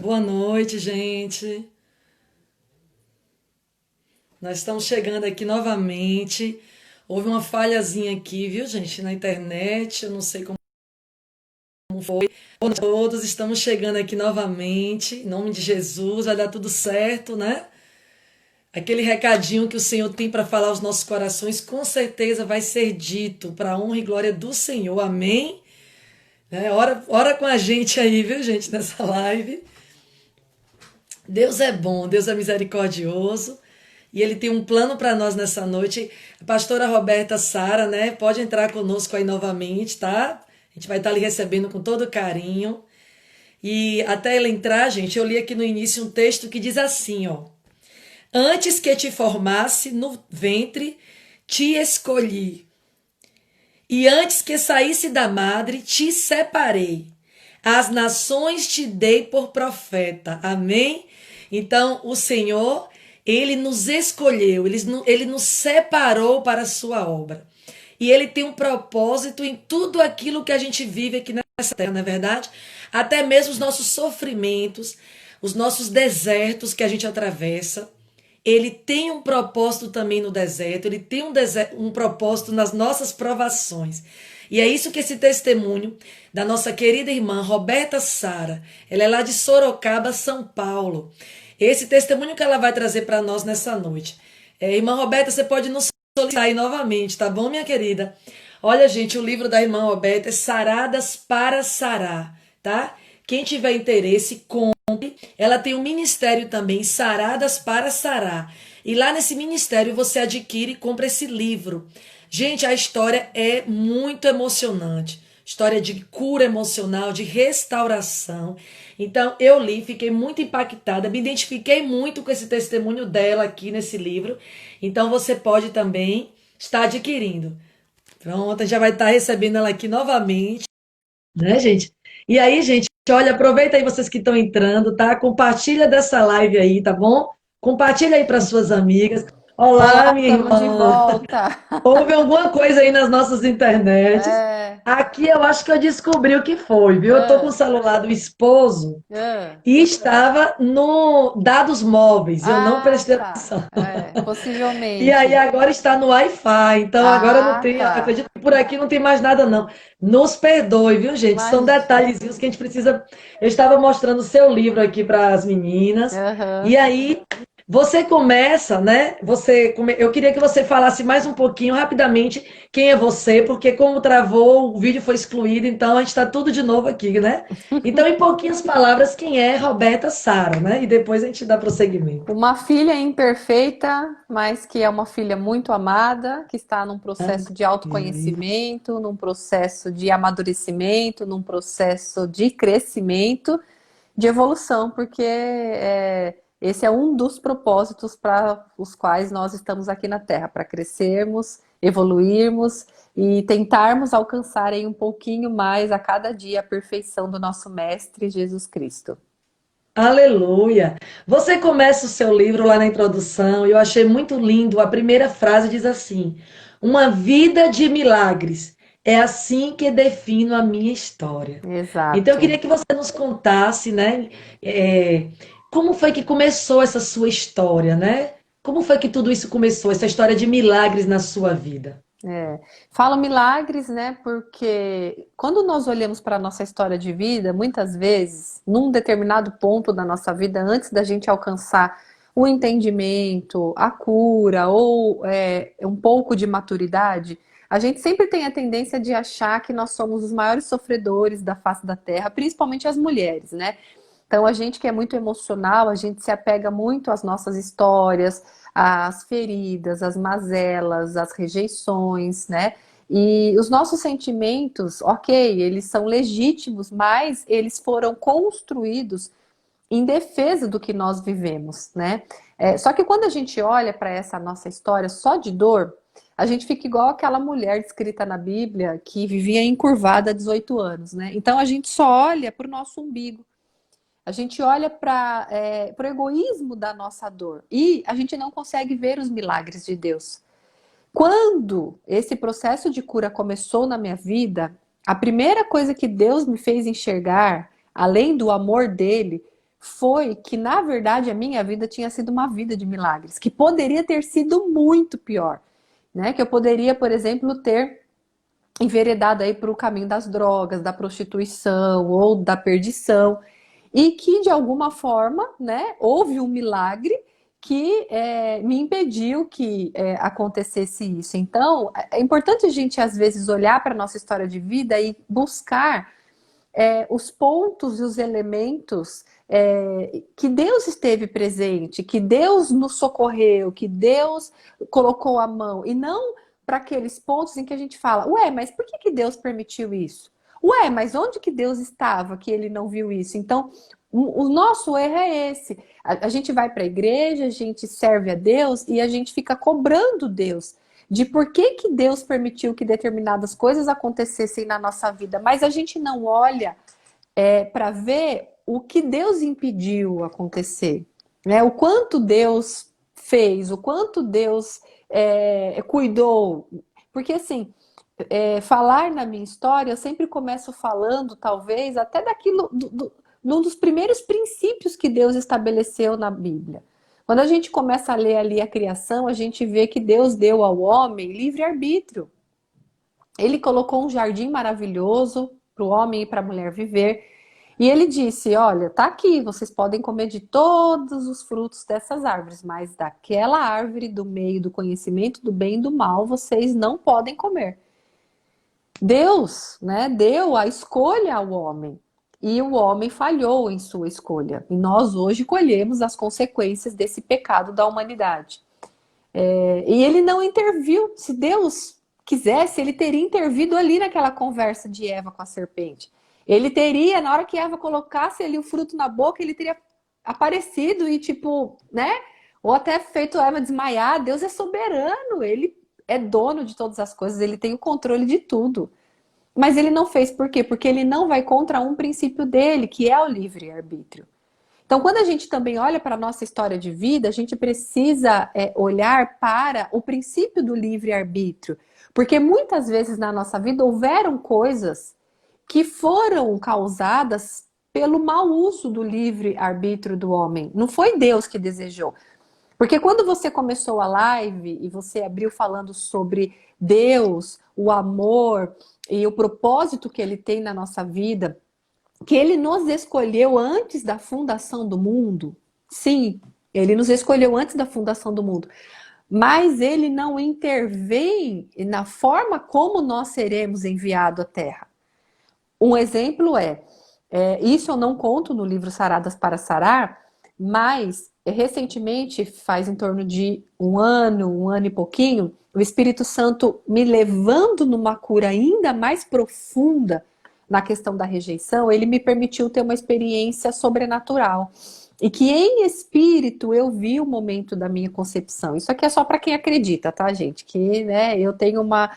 Boa noite, gente. Nós estamos chegando aqui novamente. Houve uma falhazinha aqui, viu, gente, na internet. Eu não sei como foi. Boa noite a todos, estamos chegando aqui novamente. Em nome de Jesus, vai dar tudo certo, né? Aquele recadinho que o Senhor tem para falar aos nossos corações, com certeza vai ser dito para a honra e glória do Senhor. Amém? Ora com a gente aí, viu, gente, nessa live. Deus é bom, Deus é misericordioso e Ele tem um plano para nós nessa noite. A pastora Roberta Sara, né? Pode entrar conosco aí novamente, tá? A gente vai estar lhe recebendo com todo carinho. E até ela entrar, gente, eu li aqui no início um texto que diz assim, ó. Antes que te formasse no ventre, te escolhi. E antes que saísse da madre, te separei. As nações te dei por profeta. Amém? Então, o Senhor, Ele nos escolheu, Ele nos separou para a sua obra. E Ele tem um propósito em tudo aquilo que a gente vive aqui nessa terra, não é verdade? Até mesmo os nossos sofrimentos, os nossos desertos que a gente atravessa. Ele tem um propósito também no deserto, ele tem um propósito nas nossas provações. E é isso que esse testemunho da nossa querida irmã Roberta Sara, ela é lá de Sorocaba, São Paulo. Esse testemunho que ela vai trazer para nós nessa noite. Irmã Roberta, você pode nos solicitar aí novamente, tá bom, minha querida? Olha, gente, o livro da irmã Roberta é Saradas para Sarar, tá? Quem tiver interesse, ela tem um ministério também, Saradas para Sarar. E lá nesse ministério você adquire e compra esse livro. Gente, a história é muito emocionante. História de cura emocional, de restauração. Então, eu li, fiquei muito impactada, me identifiquei muito com esse testemunho dela aqui nesse livro. Então, você pode também estar adquirindo. Pronto, a gente já vai estar recebendo ela aqui novamente, né, gente? E aí, gente, olha, aproveita aí vocês que estão entrando, tá? Compartilha dessa live aí, tá bom? Compartilha aí para suas amigas. Olá, Olá, minha estamos de irmã. volta. Houve alguma coisa aí nas nossas internets. É, Aqui eu acho que eu descobri o que foi, viu? Eu tô com o é, celular do esposo é. e estava no dados móveis. Eu não Ah, prestei tá. atenção. É, E aí possivelmente. agora está no Wi-Fi, então agora não Ah, tem, tá. acredito que por aqui não tem mais nada não. Nos perdoe, viu, gente? São Imagina. detalhezinhos que a gente precisa. Eu estava mostrando o seu livro aqui para as meninas, e Aham. aí você começa, né? Eu queria que você falasse mais um pouquinho, rapidamente, quem é você, porque como travou, o vídeo foi excluído, então a gente está tudo de novo aqui, né? Então, em pouquinhas palavras, quem é Roberta Sara, né? E depois a gente dá prosseguimento. Uma filha imperfeita, mas que é uma filha muito amada, que está num processo de Amém. autoconhecimento, num processo de amadurecimento, num processo de crescimento, de evolução, porque esse é um dos propósitos para os quais nós estamos aqui na Terra, para crescermos, evoluirmos e tentarmos alcançar aí um pouquinho mais a cada dia a perfeição do nosso Mestre Jesus Cristo. Aleluia! Você começa o seu livro lá na introdução, e eu achei muito lindo. A primeira frase diz assim: Uma vida de milagres. É assim que defino a minha história. Então, eu Exato. queria que você nos contasse, né? é, Como foi que começou essa sua história, né? Como foi que tudo isso começou, essa história de milagres na sua vida? Falo milagres, né? Porque quando nós olhamos para a nossa história de vida, muitas vezes, num determinado ponto da nossa vida, antes da gente alcançar o entendimento, a cura ou um pouco de maturidade, a gente sempre tem a tendência de achar que nós somos os maiores sofredores da face da Terra, principalmente as mulheres, né? Então, a gente que é muito emocional, a gente se apega muito às nossas histórias, às feridas, às mazelas, às rejeições, né? E os nossos sentimentos, ok, eles são legítimos, mas eles foram construídos em defesa do que nós vivemos, né? Só que quando a gente olha para essa nossa história só de dor, a gente fica igual aquela mulher descrita na Bíblia que vivia encurvada há 18 anos, né? Então a gente só olha para o nosso umbigo. A gente olha para o egoísmo da nossa dor e a gente não consegue ver os milagres de Deus. Quando esse processo de cura começou na minha vida, a primeira coisa que Deus me fez enxergar, além do amor dele, foi que, na verdade, a minha vida tinha sido uma vida de milagres, que poderia ter sido muito pior, né? Que eu poderia, por exemplo, ter enveredado aí para o caminho das drogas, da prostituição ou da perdição, e que de alguma forma, né, houve um milagre que me impediu que acontecesse isso. Então, é importante a gente às vezes olhar para a nossa história de vida e buscar os pontos e os elementos que Deus esteve presente, que Deus nos socorreu, que Deus colocou a mão, e não para aqueles pontos em que a gente fala, ué, mas por que Deus permitiu isso? Ué, mas onde que Deus estava que ele não viu isso? Então, o nosso erro é esse. A gente vai para a igreja, a gente serve a Deus e a gente fica cobrando Deus de por que Deus permitiu que determinadas coisas acontecessem na nossa vida, mas a gente não olha para ver o que Deus impediu acontecer, né? O quanto Deus fez, o quanto Deus cuidou. Porque assim, falar na minha história, eu sempre começo falando, talvez, até daquilo, num dos primeiros princípios que Deus estabeleceu na Bíblia. Quando a gente começa a ler ali a criação, a gente vê que Deus deu ao homem livre-arbítrio. Ele colocou um jardim maravilhoso para o homem e para a mulher viver. E ele disse, olha, tá aqui, vocês podem comer de todos os frutos dessas árvores, mas daquela árvore do meio do conhecimento do bem e do mal, vocês não podem comer. Deus, né, deu a escolha ao homem. E o homem falhou em sua escolha. E nós hoje colhemos as consequências desse pecado da humanidade. E ele não interviu. Se Deus quisesse, ele teria intervido ali naquela conversa de Eva com a serpente. Ele teria, na hora que Eva colocasse ali o fruto na boca, ele teria aparecido e tipo, né? Ou até feito Eva desmaiar. Deus é soberano, ele é dono de todas as coisas, ele tem o controle de tudo. Mas ele não fez por quê? Porque ele não vai contra um princípio dele, que é o livre-arbítrio. Então, quando a gente também olha para a nossa história de vida, a gente precisa olhar para o princípio do livre-arbítrio. Porque muitas vezes na nossa vida houveram coisas que foram causadas pelo mau uso do livre-arbítrio do homem. Não foi Deus que desejou. Porque quando você começou a live e você abriu falando sobre Deus, o amor e o propósito que ele tem na nossa vida, que ele nos escolheu antes da fundação do mundo. Sim, ele nos escolheu antes da fundação do mundo. Mas ele não intervém na forma como nós seremos enviados à Terra. Um exemplo isso eu não conto no livro Saradas para Sarar, mas recentemente, faz em torno de um ano e pouquinho, o Espírito Santo me levando numa cura ainda mais profunda na questão da rejeição, ele me permitiu ter uma experiência sobrenatural. E que em espírito eu vi o momento da minha concepção. Isso aqui é só para quem acredita, tá, gente? Que, né, eu tenho uma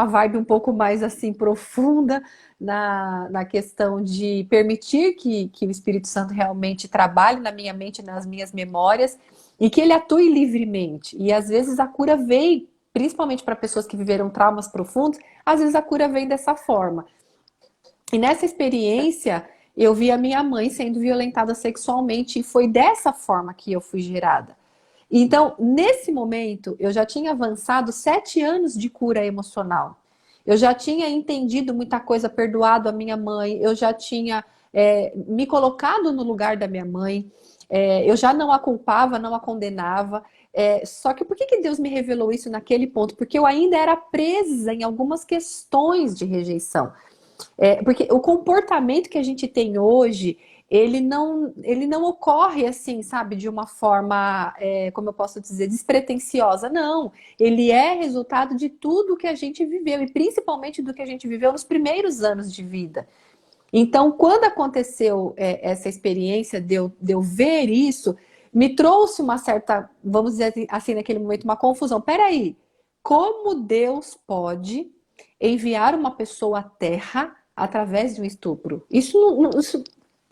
vibe um pouco mais assim profunda na questão de permitir que o Espírito Santo realmente trabalhe na minha mente, nas minhas memórias, e que ele atue livremente. E às vezes a cura vem, principalmente para pessoas que viveram traumas profundos, às vezes a cura vem dessa forma. E nessa experiência, eu vi a minha mãe sendo violentada sexualmente, e foi dessa forma que eu fui gerada. Então, nesse momento, eu já tinha avançado 7 anos de cura emocional. Eu já tinha entendido muita coisa, perdoado a minha mãe, eu já tinha me colocado no lugar da minha mãe, eu já não a culpava, não a condenava. Só que por que Deus me revelou isso naquele ponto? Porque eu ainda era presa em algumas questões de rejeição. Porque o comportamento que a gente tem hoje, ele não ocorre assim, sabe, de uma forma, como eu posso dizer, despretensiosa. Não, ele é resultado de tudo que a gente viveu, e principalmente do que a gente viveu nos primeiros anos de vida. Então, quando aconteceu essa experiência de eu ver isso, me trouxe uma certa, vamos dizer assim, naquele momento, uma confusão. Peraí, como Deus pode enviar uma pessoa à Terra através de um estupro? Isso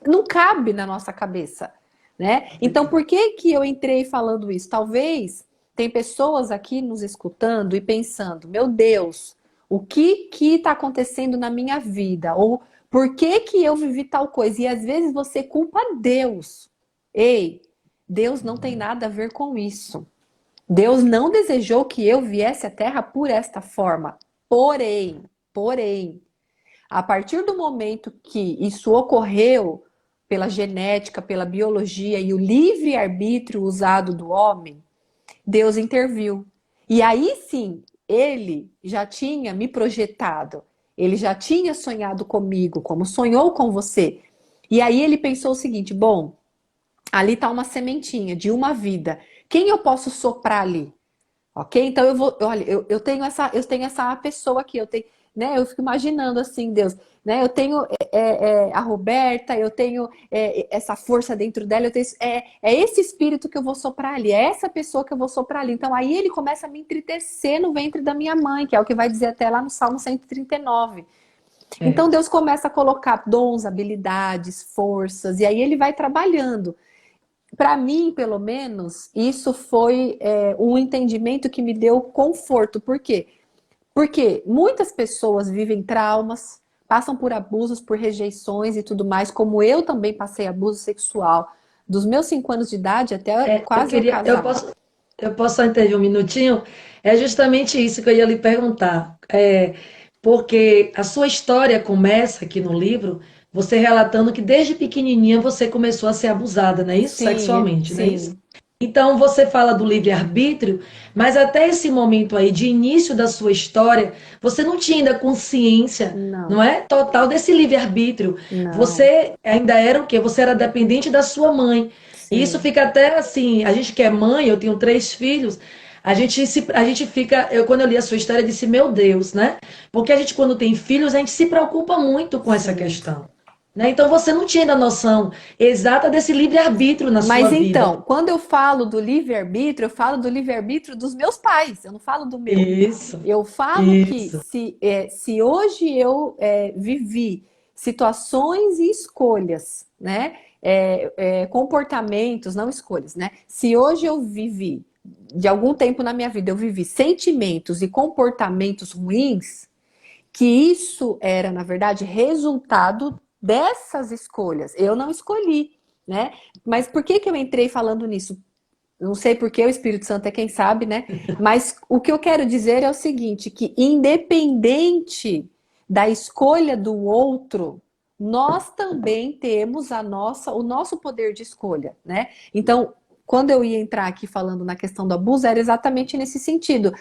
não cabe na nossa cabeça, né? Então, por que eu entrei falando isso? Talvez tem pessoas aqui nos escutando e pensando, meu Deus, o que está acontecendo na minha vida? Ou Por que que eu vivi tal coisa? E às vezes você culpa Deus. Ei, Deus não tem nada a ver com isso. Deus não desejou que eu viesse à Terra por esta forma. Porém, a partir do momento que isso ocorreu pela genética, pela biologia e o livre-arbítrio usado do homem, Deus interviu. E aí sim, ele já tinha me projetado, ele já tinha sonhado comigo, como sonhou com você. E aí ele pensou o seguinte: bom, ali está uma sementinha de uma vida. Quem eu posso soprar ali? Ok? Então eu vou, olha, eu tenho essa pessoa aqui, eu tenho, né? Eu fico imaginando assim, Deus, né? Eu tenho a Roberta, eu tenho essa força dentro dela, eu tenho, esse espírito que eu vou soprar ali, é essa pessoa que eu vou soprar ali. Então aí ele começa a me entristecer no ventre da minha mãe, que é o que vai dizer até lá no Salmo 139. É. Então Deus começa a colocar dons, habilidades, forças, e aí ele vai trabalhando. Para mim, pelo menos, isso foi um entendimento que me deu conforto. Por quê? Porque muitas pessoas vivem traumas, passam por abusos, por rejeições e tudo mais, como eu também passei abuso sexual, dos meus 5 anos de idade até Eu quase eu queria, eu casar. posso, eu posso só intervir um minutinho? É justamente isso que eu ia lhe perguntar. Porque a sua história começa aqui no livro, você relatando que desde pequenininha você começou a ser abusada, não é isso? Sim, Sexualmente, não é isso? sim, Então você fala do livre-arbítrio, mas até esse momento aí de início da sua história, você não tinha ainda consciência, não não, é? Total desse livre-arbítrio. não, Você ainda era o quê? Você era dependente da sua mãe. E isso sim. fica até assim, a gente que é mãe, eu tenho 3 filhos, a gente fica, quando eu li a sua história, eu disse, meu Deus, né? Porque a gente, quando tem filhos, a gente se preocupa muito com essa Sim. questão. Né? Então você não tinha ainda noção exata desse livre-arbítrio na sua Mas vida. então, quando eu falo do livre-arbítrio, eu falo do livre-arbítrio dos meus pais, eu não falo do meu. Isso, Eu falo que isso. se hoje eu vivi situações e escolhas, né? Comportamentos, não escolhas, né? Se hoje eu vivi, de algum tempo na minha vida, eu vivi sentimentos e comportamentos ruins, que isso era, na verdade, resultado dessas escolhas. Eu não escolhi, né? Mas por que que eu entrei falando nisso? Não sei porque o Espírito Santo é quem sabe, né? Mas o que eu quero dizer é o seguinte, que independente da escolha do outro, nós também temos o nosso poder de escolha, né? Então, quando eu ia entrar aqui falando na questão do abuso, era exatamente nesse sentido.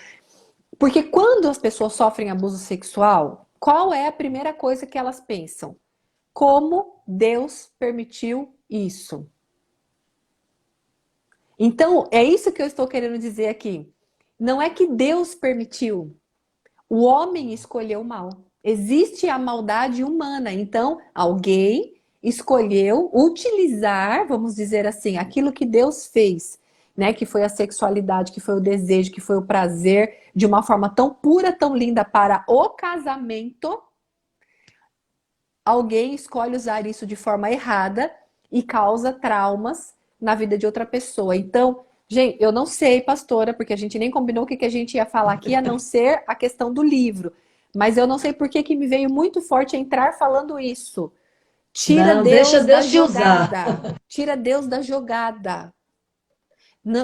Porque quando as pessoas sofrem abuso sexual, qual é a primeira coisa que elas pensam? Como Deus permitiu isso? Então, é isso que eu estou querendo dizer aqui. Não é que Deus permitiu, o homem escolheu o mal. Existe a maldade humana. Então, alguém escolheu utilizar, vamos dizer assim, aquilo que Deus fez, né? Que foi a sexualidade, que foi o desejo, que foi o prazer, de uma forma tão pura, tão linda para o casamento. Alguém escolhe usar isso de forma errada e causa traumas na vida de outra pessoa. Então, gente, eu não sei, pastora, porque a gente nem combinou o que a gente ia falar aqui, a não ser a questão do livro. Mas eu não sei por que me veio muito forte entrar falando isso. Tira Não, deixa Deus da Deus te usar. jogada. Tira Deus da jogada.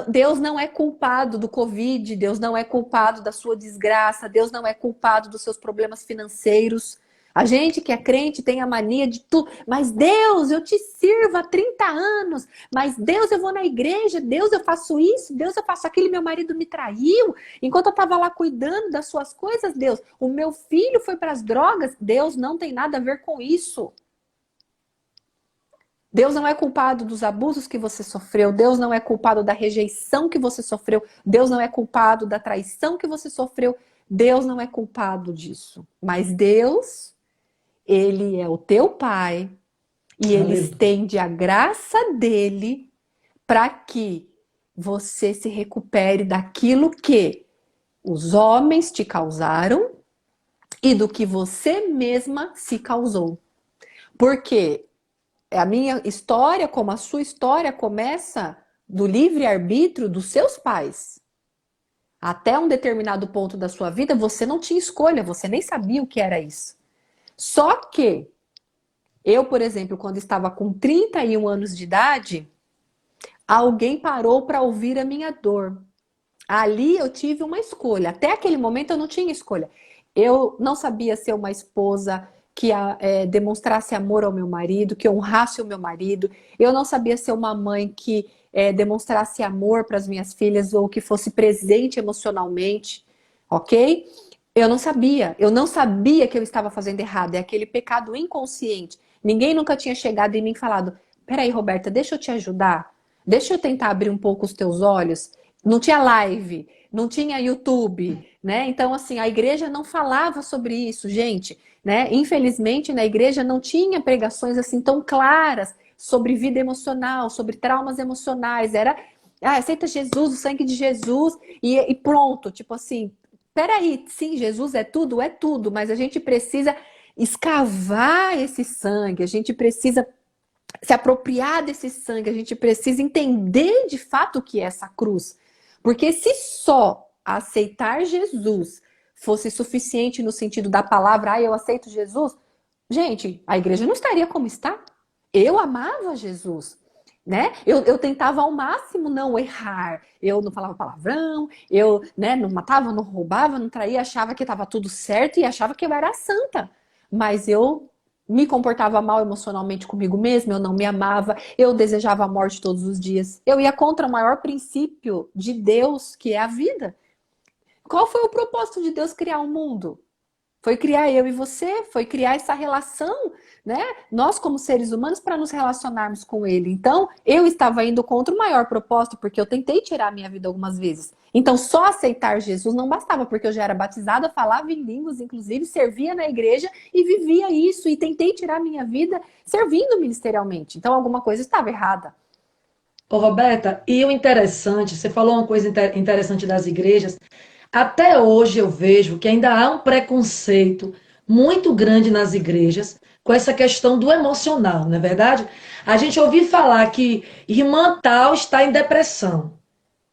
Deus não é culpado do Covid, Deus não é culpado da sua desgraça, Deus não é culpado dos seus problemas financeiros. A gente que é crente tem a mania de tudo, mas Deus, eu te sirvo há 30 anos, mas Deus, eu vou na igreja, Deus, eu faço isso, Deus, eu faço aquilo, meu marido me traiu, enquanto eu estava lá cuidando das suas coisas, Deus, o meu filho foi para as drogas, Deus não tem nada a ver com isso. Deus não é culpado dos abusos que você sofreu, Deus não é culpado da rejeição que você sofreu, Deus não é culpado da traição que você sofreu, Deus não é culpado disso. Mas Deus, Ele é o teu Pai e Ele Aleluia. estende a graça dele para que você se recupere daquilo que os homens te causaram e do que você mesma se causou. Porque a minha história, como a sua história, começa do livre-arbítrio dos seus pais. Até um determinado ponto da sua vida, você não tinha escolha, você nem sabia o que era isso. Só que Eu, por exemplo, quando estava com 31 anos de idade, alguém parou para ouvir a minha dor. Ali eu tive uma escolha. Até aquele momento eu não tinha escolha. Eu não sabia ser uma esposa que demonstrasse amor ao meu marido, que honrasse o meu marido. Eu não sabia ser uma mãe que demonstrasse amor para as minhas filhas ou que fosse presente emocionalmente, ok? Eu não sabia que eu estava fazendo errado. É aquele pecado inconsciente. Ninguém nunca tinha chegado em mim e falado: peraí, Roberta, deixa eu te ajudar. Deixa eu tentar abrir um pouco os teus olhos. Não tinha live, não tinha YouTube, né? Então, assim, a igreja não falava sobre isso, gente, né? Infelizmente, na igreja não tinha pregações assim tão claras sobre vida emocional, sobre traumas emocionais. Era, aceita Jesus, o sangue de Jesus e pronto. Tipo assim, peraí, sim, Jesus é tudo, mas a gente precisa escavar esse sangue, a gente precisa se apropriar desse sangue, a gente precisa entender de fato o que é essa cruz. Porque se só aceitar Jesus fosse suficiente no sentido da palavra, eu aceito Jesus, gente, a igreja não estaria como está. Eu amava Jesus, né? Eu tentava ao máximo não errar. Eu não falava palavrão, eu, né, não matava, não roubava, não traía, achava que estava tudo certo e achava que eu era santa. Mas eu me comportava mal emocionalmente comigo mesma, eu não me amava, eu desejava a morte todos os dias. Eu ia contra o maior princípio de Deus, que é a vida. Qual foi o propósito de Deus criar o mundo? Foi criar eu e você, foi criar essa relação, né? Nós, como seres humanos, para nos relacionarmos com Ele. Então, eu estava indo contra o maior propósito, porque eu tentei tirar a minha vida algumas vezes. Então, só aceitar Jesus não bastava, porque eu já era batizada, falava em línguas, inclusive, servia na igreja e vivia isso. E tentei tirar a minha vida servindo ministerialmente. Então, alguma coisa estava errada. Ô, Roberta, e o interessante, você falou uma coisa interessante das igrejas. Até hoje eu vejo que ainda há um preconceito muito grande nas igrejas com essa questão do emocional, não é verdade? A gente ouviu falar que irmã tal está em depressão.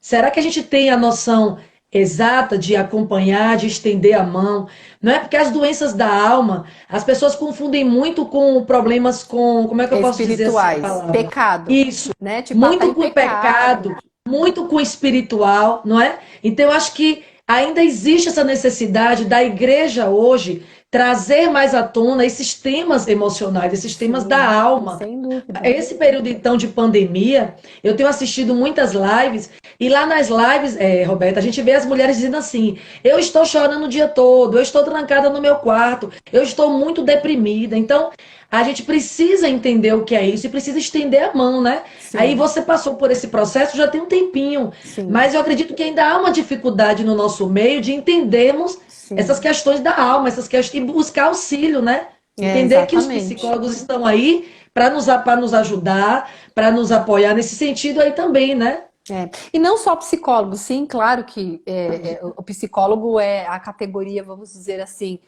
Será que a gente tem a noção exata de acompanhar, de estender a mão? Não é porque as doenças da alma, as pessoas confundem muito com problemas com, como é que eu posso dizer assim a Espirituais, palavra? pecado, Isso, né? Tipo, ela tá muito em com pecado. pecado, muito com espiritual, não é? Então eu acho que ainda existe essa necessidade da igreja hoje trazer mais à tona esses temas emocionais, esses temas da Sim, alma. sem dúvida. Esse período, então, de pandemia, eu tenho assistido muitas lives, e lá nas lives, Roberta, a gente vê as mulheres dizendo assim: eu estou chorando o dia todo, eu estou trancada no meu quarto, eu estou muito deprimida. Então, a gente precisa entender o que é isso e precisa estender a mão, né? Aí Sim, você passou por esse processo já tem um tempinho, sim, mas eu acredito que ainda há uma dificuldade no nosso meio de entendermos essas sim. questões da alma, essas questões, e buscar auxílio, né? É, Entender que os exatamente. psicólogos estão aí para nos ajudar, para nos apoiar nesse sentido aí também, né? É. E não só psicólogo, sim, claro que o psicólogo é a categoria, vamos dizer assim,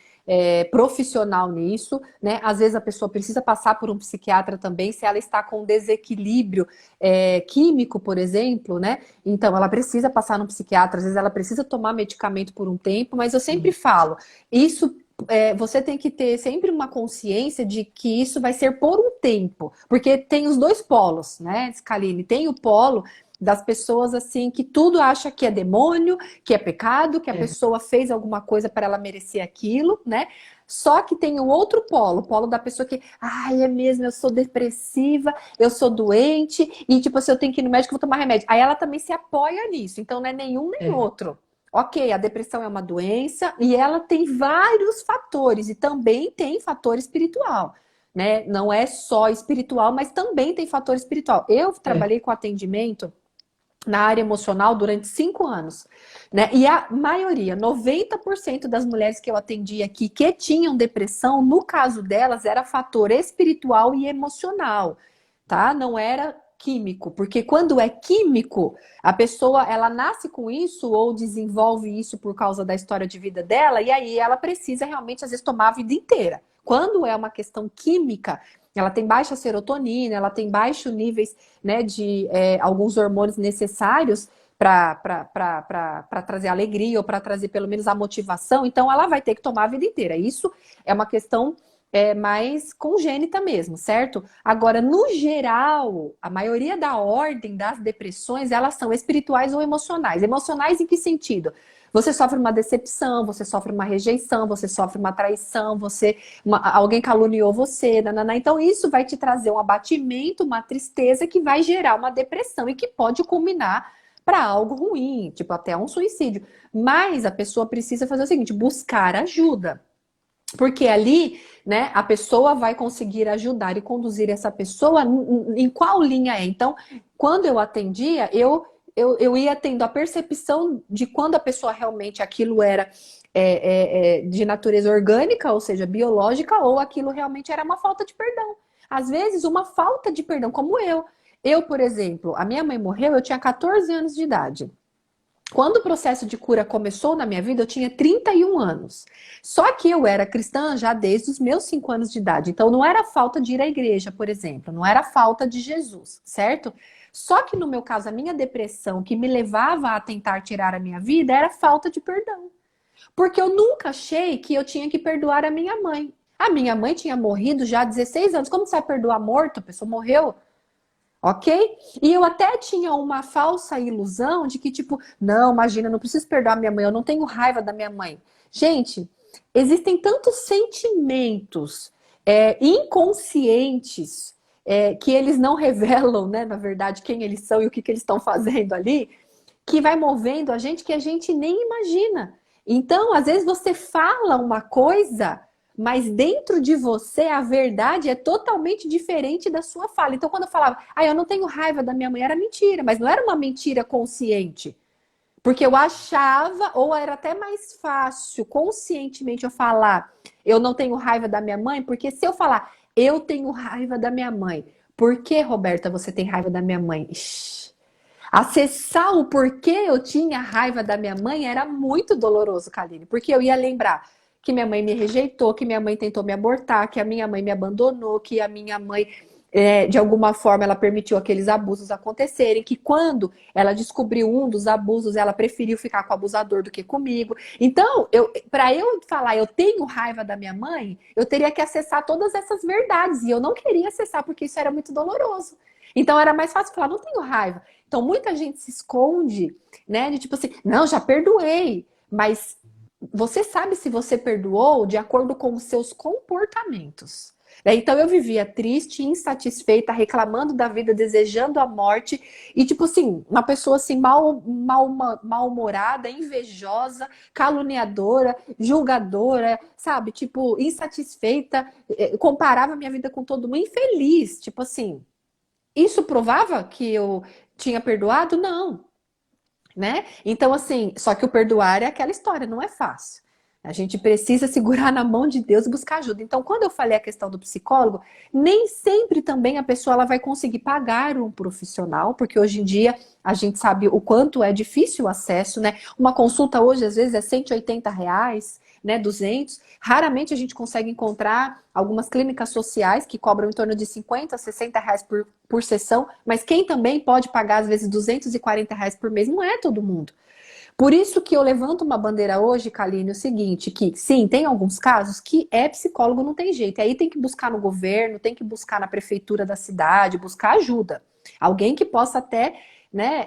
profissional nisso, né? Às vezes a pessoa precisa passar por um psiquiatra também, se ela está com desequilíbrio químico, por exemplo, né? Então ela precisa passar no psiquiatra, às vezes ela precisa tomar medicamento por um tempo, mas eu sempre falo, isso você tem que ter sempre uma consciência de que isso vai ser por um tempo, porque tem os dois polos, né, Scaline? Tem o polo das pessoas assim que tudo acha que é demônio, que é pecado, que a É, pessoa fez alguma coisa para ela merecer aquilo, né? Só que tem o outro polo, o polo da pessoa que, ai, é mesmo, eu sou depressiva, eu sou doente, e tipo, se eu tenho que ir no médico, eu vou tomar remédio. Aí ela também se apoia nisso, então não é nenhum nem é, outro. Ok, a depressão é uma doença e ela tem vários fatores, e também tem fator espiritual, né? Não é só espiritual, mas também tem fator espiritual. Eu é. trabalhei com atendimento na área emocional durante 5 anos, né? E a maioria, 90% das mulheres que eu atendi aqui que tinham depressão, no caso delas, era fator espiritual e emocional, tá? Não era químico, porque quando é químico, a pessoa ela nasce com isso ou desenvolve isso por causa da história de vida dela, e aí ela precisa realmente às vezes tomar a vida inteira. Quando é uma questão química, ela tem baixa serotonina, ela tem baixos níveis, né, de alguns hormônios necessários para trazer alegria ou para trazer pelo menos a motivação, então ela vai ter que tomar a vida inteira. Isso é uma questão mais congênita mesmo, certo? Agora, no geral, a maioria da ordem das depressões, elas são espirituais ou emocionais. Emocionais em que sentido? Você sofre uma decepção, você sofre uma rejeição, você sofre uma traição, alguém caluniou você, nanana. Então isso vai te trazer um abatimento, uma tristeza que vai gerar uma depressão e que pode culminar para algo ruim, tipo até um suicídio. Mas a pessoa precisa fazer o seguinte, buscar ajuda. Porque ali, né, a pessoa vai conseguir ajudar e conduzir essa pessoa em qual linha é. Então, quando eu atendia, eu ia tendo a percepção de quando a pessoa realmente aquilo era de natureza orgânica, ou seja, biológica, ou aquilo realmente era uma falta de perdão. Às vezes, uma falta de perdão, como eu. Eu, por exemplo, a minha mãe morreu, eu tinha 14 anos de idade. Quando o processo de cura começou na minha vida, eu tinha 31 anos. Só que eu era cristã já desde os meus 5 anos de idade. Então não era falta de ir à igreja, por exemplo. Não era falta de Jesus, certo? Só que no meu caso, a minha depressão que me levava a tentar tirar a minha vida era falta de perdão. Porque eu nunca achei que eu tinha que perdoar a minha mãe. A minha mãe tinha morrido já há 16 anos. Como você vai perdoar morto? A pessoa morreu. Ok? E eu até tinha uma falsa ilusão de que, tipo, não, imagina, eu não preciso perdoar minha mãe, eu não tenho raiva da minha mãe. Gente, existem tantos sentimentos inconscientes que eles não revelam, né, na verdade, quem eles são e o que, que eles estão fazendo ali, que vai movendo a gente que a gente nem imagina. Então, às vezes você fala uma coisa, mas dentro de você a verdade é totalmente diferente da sua fala. Então, quando eu falava, eu não tenho raiva da minha mãe, era mentira, mas não era uma mentira consciente. Porque eu achava, ou era até mais fácil conscientemente eu falar, eu não tenho raiva da minha mãe, porque se eu falar, eu tenho raiva da minha mãe, por que, Roberta, você tem raiva da minha mãe? Ixi. Acessar o porquê eu tinha raiva da minha mãe era muito doloroso, Kaline, porque eu ia lembrar que minha mãe me rejeitou, que minha mãe tentou me abortar, que a minha mãe me abandonou, que a minha mãe, de alguma forma, ela permitiu aqueles abusos acontecerem, que quando ela descobriu um dos abusos, ela preferiu ficar com o abusador do que comigo. Então, para eu falar eu tenho raiva da minha mãe, eu teria que acessar todas essas verdades, e eu não queria acessar porque isso era muito doloroso. Então era mais fácil falar, não tenho raiva. Então muita gente se esconde, né? De tipo assim, não, já perdoei. Mas você sabe se você perdoou de acordo com os seus comportamentos. Então eu vivia triste, insatisfeita, reclamando da vida, desejando a morte. E tipo assim, uma pessoa assim mal-humorada, invejosa, caluniadora, julgadora, sabe? Tipo, insatisfeita, comparava minha vida com todo mundo, infeliz. Tipo assim, isso provava que eu tinha perdoado? Não, né? Então, assim, só que o perdoar é aquela história, não é fácil. A gente precisa segurar na mão de Deus e buscar ajuda. Então, quando eu falei a questão do psicólogo, nem sempre também a pessoa ela vai conseguir pagar um profissional, porque hoje em dia a gente sabe o quanto é difícil o acesso, né? Uma consulta hoje, às vezes, é R$ 180, né? 200. Raramente a gente consegue encontrar algumas clínicas sociais que cobram em torno de R$ 50, R$ 60 por sessão, mas quem também pode pagar, às vezes, R$ 240 por mês, não é todo mundo. Por isso que eu levanto uma bandeira hoje, Kaline, o seguinte, que sim, tem alguns casos que psicólogo, não tem jeito. Aí tem que buscar no governo, tem que buscar na prefeitura da cidade, buscar ajuda. Alguém que possa até, né,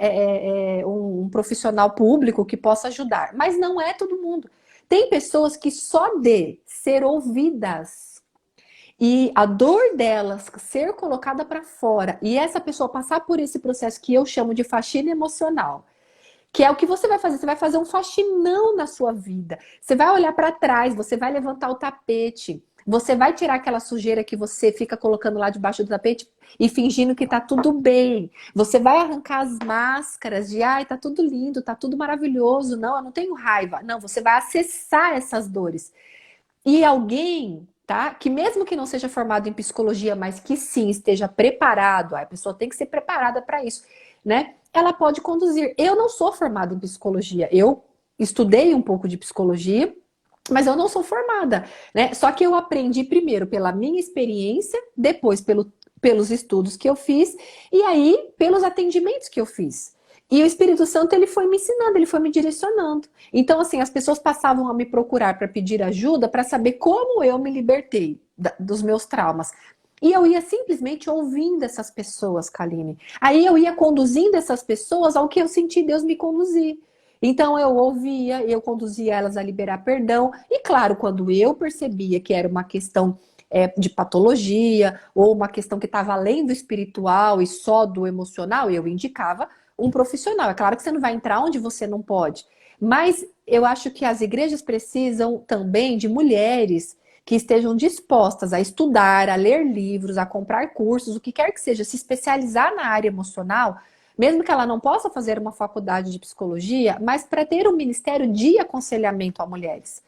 um profissional público que possa ajudar. Mas não é todo mundo. Tem pessoas que só de ser ouvidas e a dor delas ser colocada para fora e essa pessoa passar por esse processo que eu chamo de faxina emocional, que é o que você vai fazer. Você vai fazer um faxinão na sua vida. Você vai olhar para trás, você vai levantar o tapete, você vai tirar aquela sujeira que você fica colocando lá debaixo do tapete e fingindo que tá tudo bem. Você vai arrancar as máscaras de, ai, tá tudo lindo, tá tudo maravilhoso. Não, eu não tenho raiva. Não, você vai acessar essas dores. E alguém, tá? Que mesmo que não seja formado em psicologia, mas que sim esteja preparado, a pessoa tem que ser preparada para isso, né? Ela pode conduzir. Eu não sou formada em psicologia. Eu estudei um pouco de psicologia, mas eu não sou formada, né? Só que eu aprendi primeiro pela minha experiência, depois pelos estudos que eu fiz e aí pelos atendimentos que eu fiz. E o Espírito Santo, ele foi me ensinando, ele foi me direcionando. Então, assim, as pessoas passavam a me procurar para pedir ajuda, para saber como eu me libertei dos meus traumas. E eu ia simplesmente ouvindo essas pessoas, Kaline. Aí eu ia conduzindo essas pessoas ao que eu senti Deus me conduzir. Então eu ouvia, eu conduzia elas a liberar perdão. E claro, quando eu percebia que era uma questão de patologia, ou uma questão que estava além do espiritual e só do emocional, eu indicava um profissional. É claro que você não vai entrar onde você não pode. Mas eu acho que as igrejas precisam também de mulheres que estejam dispostas a estudar, a ler livros, a comprar cursos, o que quer que seja, se especializar na área emocional, mesmo que ela não possa fazer uma faculdade de psicologia, mas para ter um ministério de aconselhamento a mulheres.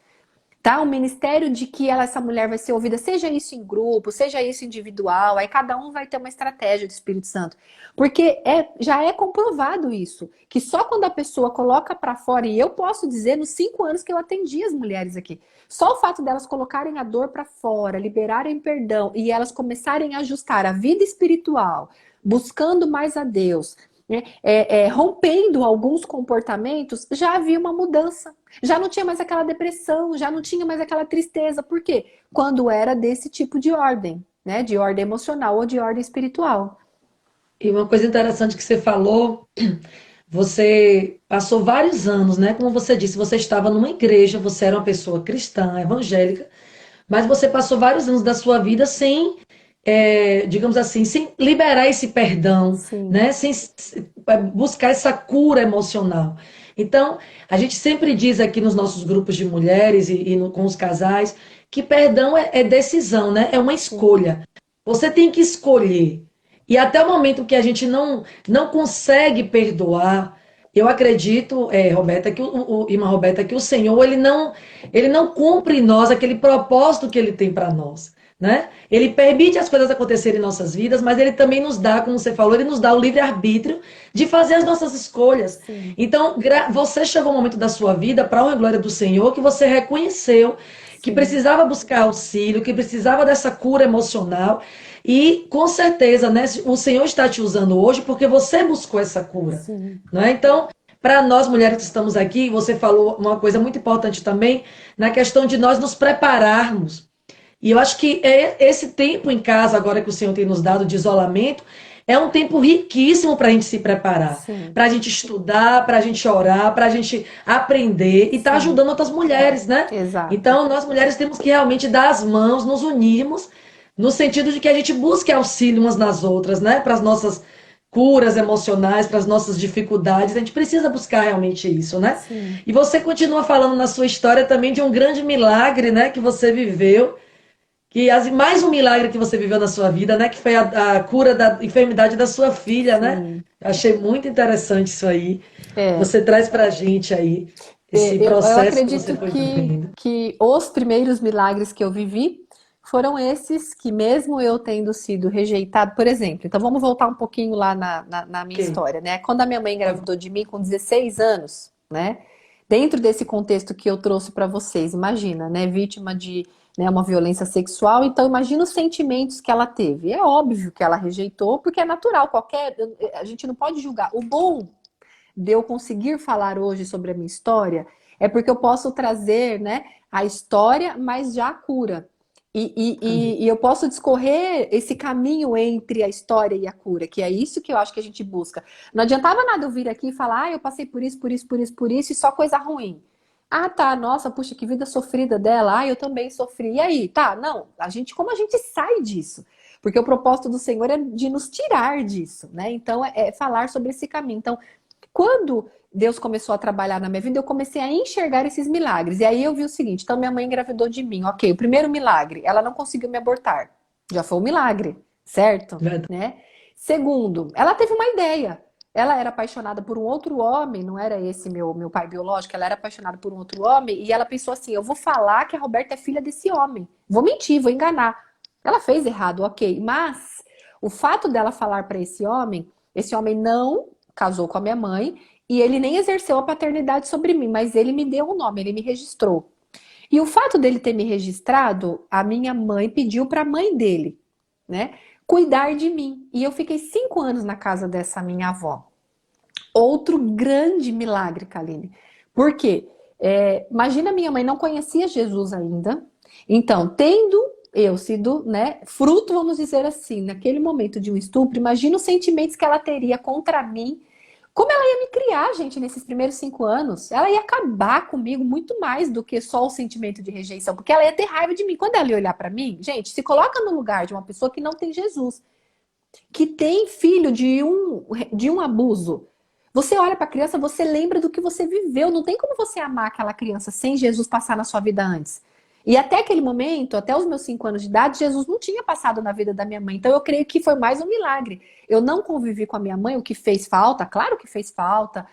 Tá? Um ministério de que essa mulher vai ser ouvida, seja isso em grupo, seja isso individual, aí cada um vai ter uma estratégia do Espírito Santo. Porque já é comprovado isso, que só quando a pessoa coloca para fora, e eu posso dizer nos 5 anos que eu atendi as mulheres aqui, só o fato delas colocarem a dor para fora, liberarem perdão e elas começarem a ajustar a vida espiritual, buscando mais a Deus, né, rompendo alguns comportamentos, já havia uma mudança. Já não tinha mais aquela depressão, já não tinha mais aquela tristeza. Por quê? Quando era desse tipo de ordem, né? De ordem emocional ou de ordem espiritual. E uma coisa interessante que você falou, você passou vários anos, né? Como você disse, você estava numa igreja, você era uma pessoa cristã, evangélica, mas você passou vários anos da sua vida sem, digamos assim, sem liberar esse perdão, Sim, né? Sem buscar essa cura emocional. Então, a gente sempre diz aqui nos nossos grupos de mulheres com os casais que perdão é decisão, né? É uma sim, escolha. Você tem que escolher. E até o momento que a gente não consegue perdoar, eu acredito, Roberta, que irmã Roberta, que o Senhor ele não cumpre em nós aquele propósito que ele tem para nós, né? Ele permite as coisas acontecerem em nossas vidas, mas ele também nos dá, como você falou, ele nos dá o livre-arbítrio de fazer as nossas escolhas. sim, Então, você chegou um momento da sua vida, para a honra e glória do Senhor, que você reconheceu que sim, precisava buscar auxílio, que precisava dessa cura emocional. E com certeza, né, o Senhor está te usando hoje porque você buscou essa cura, sim, não é? Então, para nós mulheres que estamos aqui, você falou uma coisa muito importante também na questão de nós nos prepararmos. E eu acho que esse tempo em casa agora que o Senhor tem nos dado de isolamento é um tempo riquíssimo para a gente se preparar, sim, para a gente estudar, para a gente orar, para a gente aprender e estar tá sim, ajudando outras mulheres, né? exato. Então, nós mulheres temos que realmente dar as mãos, nos unirmos, no sentido de que a gente busque auxílio umas nas outras, né? Para as nossas curas emocionais, para as nossas dificuldades. A gente precisa buscar realmente isso, né? Sim. E você continua falando na sua história também de um grande milagre, né? Que você viveu mais um milagre que você viveu na sua vida, né? Que foi a cura da enfermidade da sua filha, né? Sim. Achei muito interessante isso aí. É, Você traz pra gente aí esse eu processo que você acredito foi vivendo. que os primeiros milagres que eu vivi foram esses que, mesmo eu tendo sido rejeitado, por exemplo, então vamos voltar um pouquinho lá na minha Ok. história, né? Quando a minha mãe engravidou de mim com 16 anos, né? Dentro desse contexto que eu trouxe para vocês, imagina, né? Vítima de, né, uma violência sexual, então imagina os sentimentos que ela teve. É óbvio que ela rejeitou, porque é natural, a gente não pode julgar. O bom de eu conseguir falar hoje sobre a minha história é porque eu posso trazer, né, a história, mas já a cura. Amém. E eu posso discorrer esse caminho entre a história e a cura, que é isso que eu acho que a gente busca. Não adiantava nada eu vir aqui e falar, eu passei por isso, por isso, por isso, por isso, e só coisa ruim. Ah, tá, nossa, puxa, que vida sofrida dela. Ah, eu também sofri. E aí? Tá, não, como a gente sai disso? Porque o propósito do Senhor é de nos tirar disso, né? Então, é falar sobre esse caminho. Então, quando Deus começou a trabalhar na minha vida, eu comecei a enxergar esses milagres. E aí eu vi o seguinte: então minha mãe engravidou de mim. Ok, o primeiro milagre, ela não conseguiu me abortar. Já foi um milagre, certo? Verdade. Né? Segundo, ela teve uma ideia. Ela era apaixonada por um outro homem, não era esse meu pai biológico, ela era apaixonada por um outro homem, e ela pensou assim: eu vou falar que a Roberta é filha desse homem. Vou mentir, vou enganar. Ela fez errado, ok. Mas o fato dela falar para esse homem não casou com a minha mãe e ele nem exerceu a paternidade sobre mim, mas ele me deu um nome, ele me registrou. E o fato dele ter me registrado, a minha mãe pediu para a mãe dele, né, cuidar de mim. E eu fiquei 5 anos na casa dessa minha avó. Outro grande milagre, Kaline. Por quê? Imagina, minha mãe não conhecia Jesus ainda. Então, tendo eu sido, né, fruto, vamos dizer assim, naquele momento de um estupro, imagina os sentimentos que ela teria contra mim. Como ela ia me criar, gente, nesses primeiros 5 anos? Ela ia acabar comigo muito mais do que só o sentimento de rejeição, porque ela ia ter raiva de mim. Quando ela ia olhar para mim, gente, se coloca no lugar de uma pessoa que não tem Jesus, que tem filho de um abuso. Você olha para a criança, você lembra do que você viveu. Não tem como você amar aquela criança sem Jesus passar na sua vida antes. E até aquele momento, até os meus 5 anos de idade, Jesus não tinha passado na vida da minha mãe. Então eu creio que foi mais um milagre. Eu não convivi com a minha mãe, o que fez falta, claro que fez falta,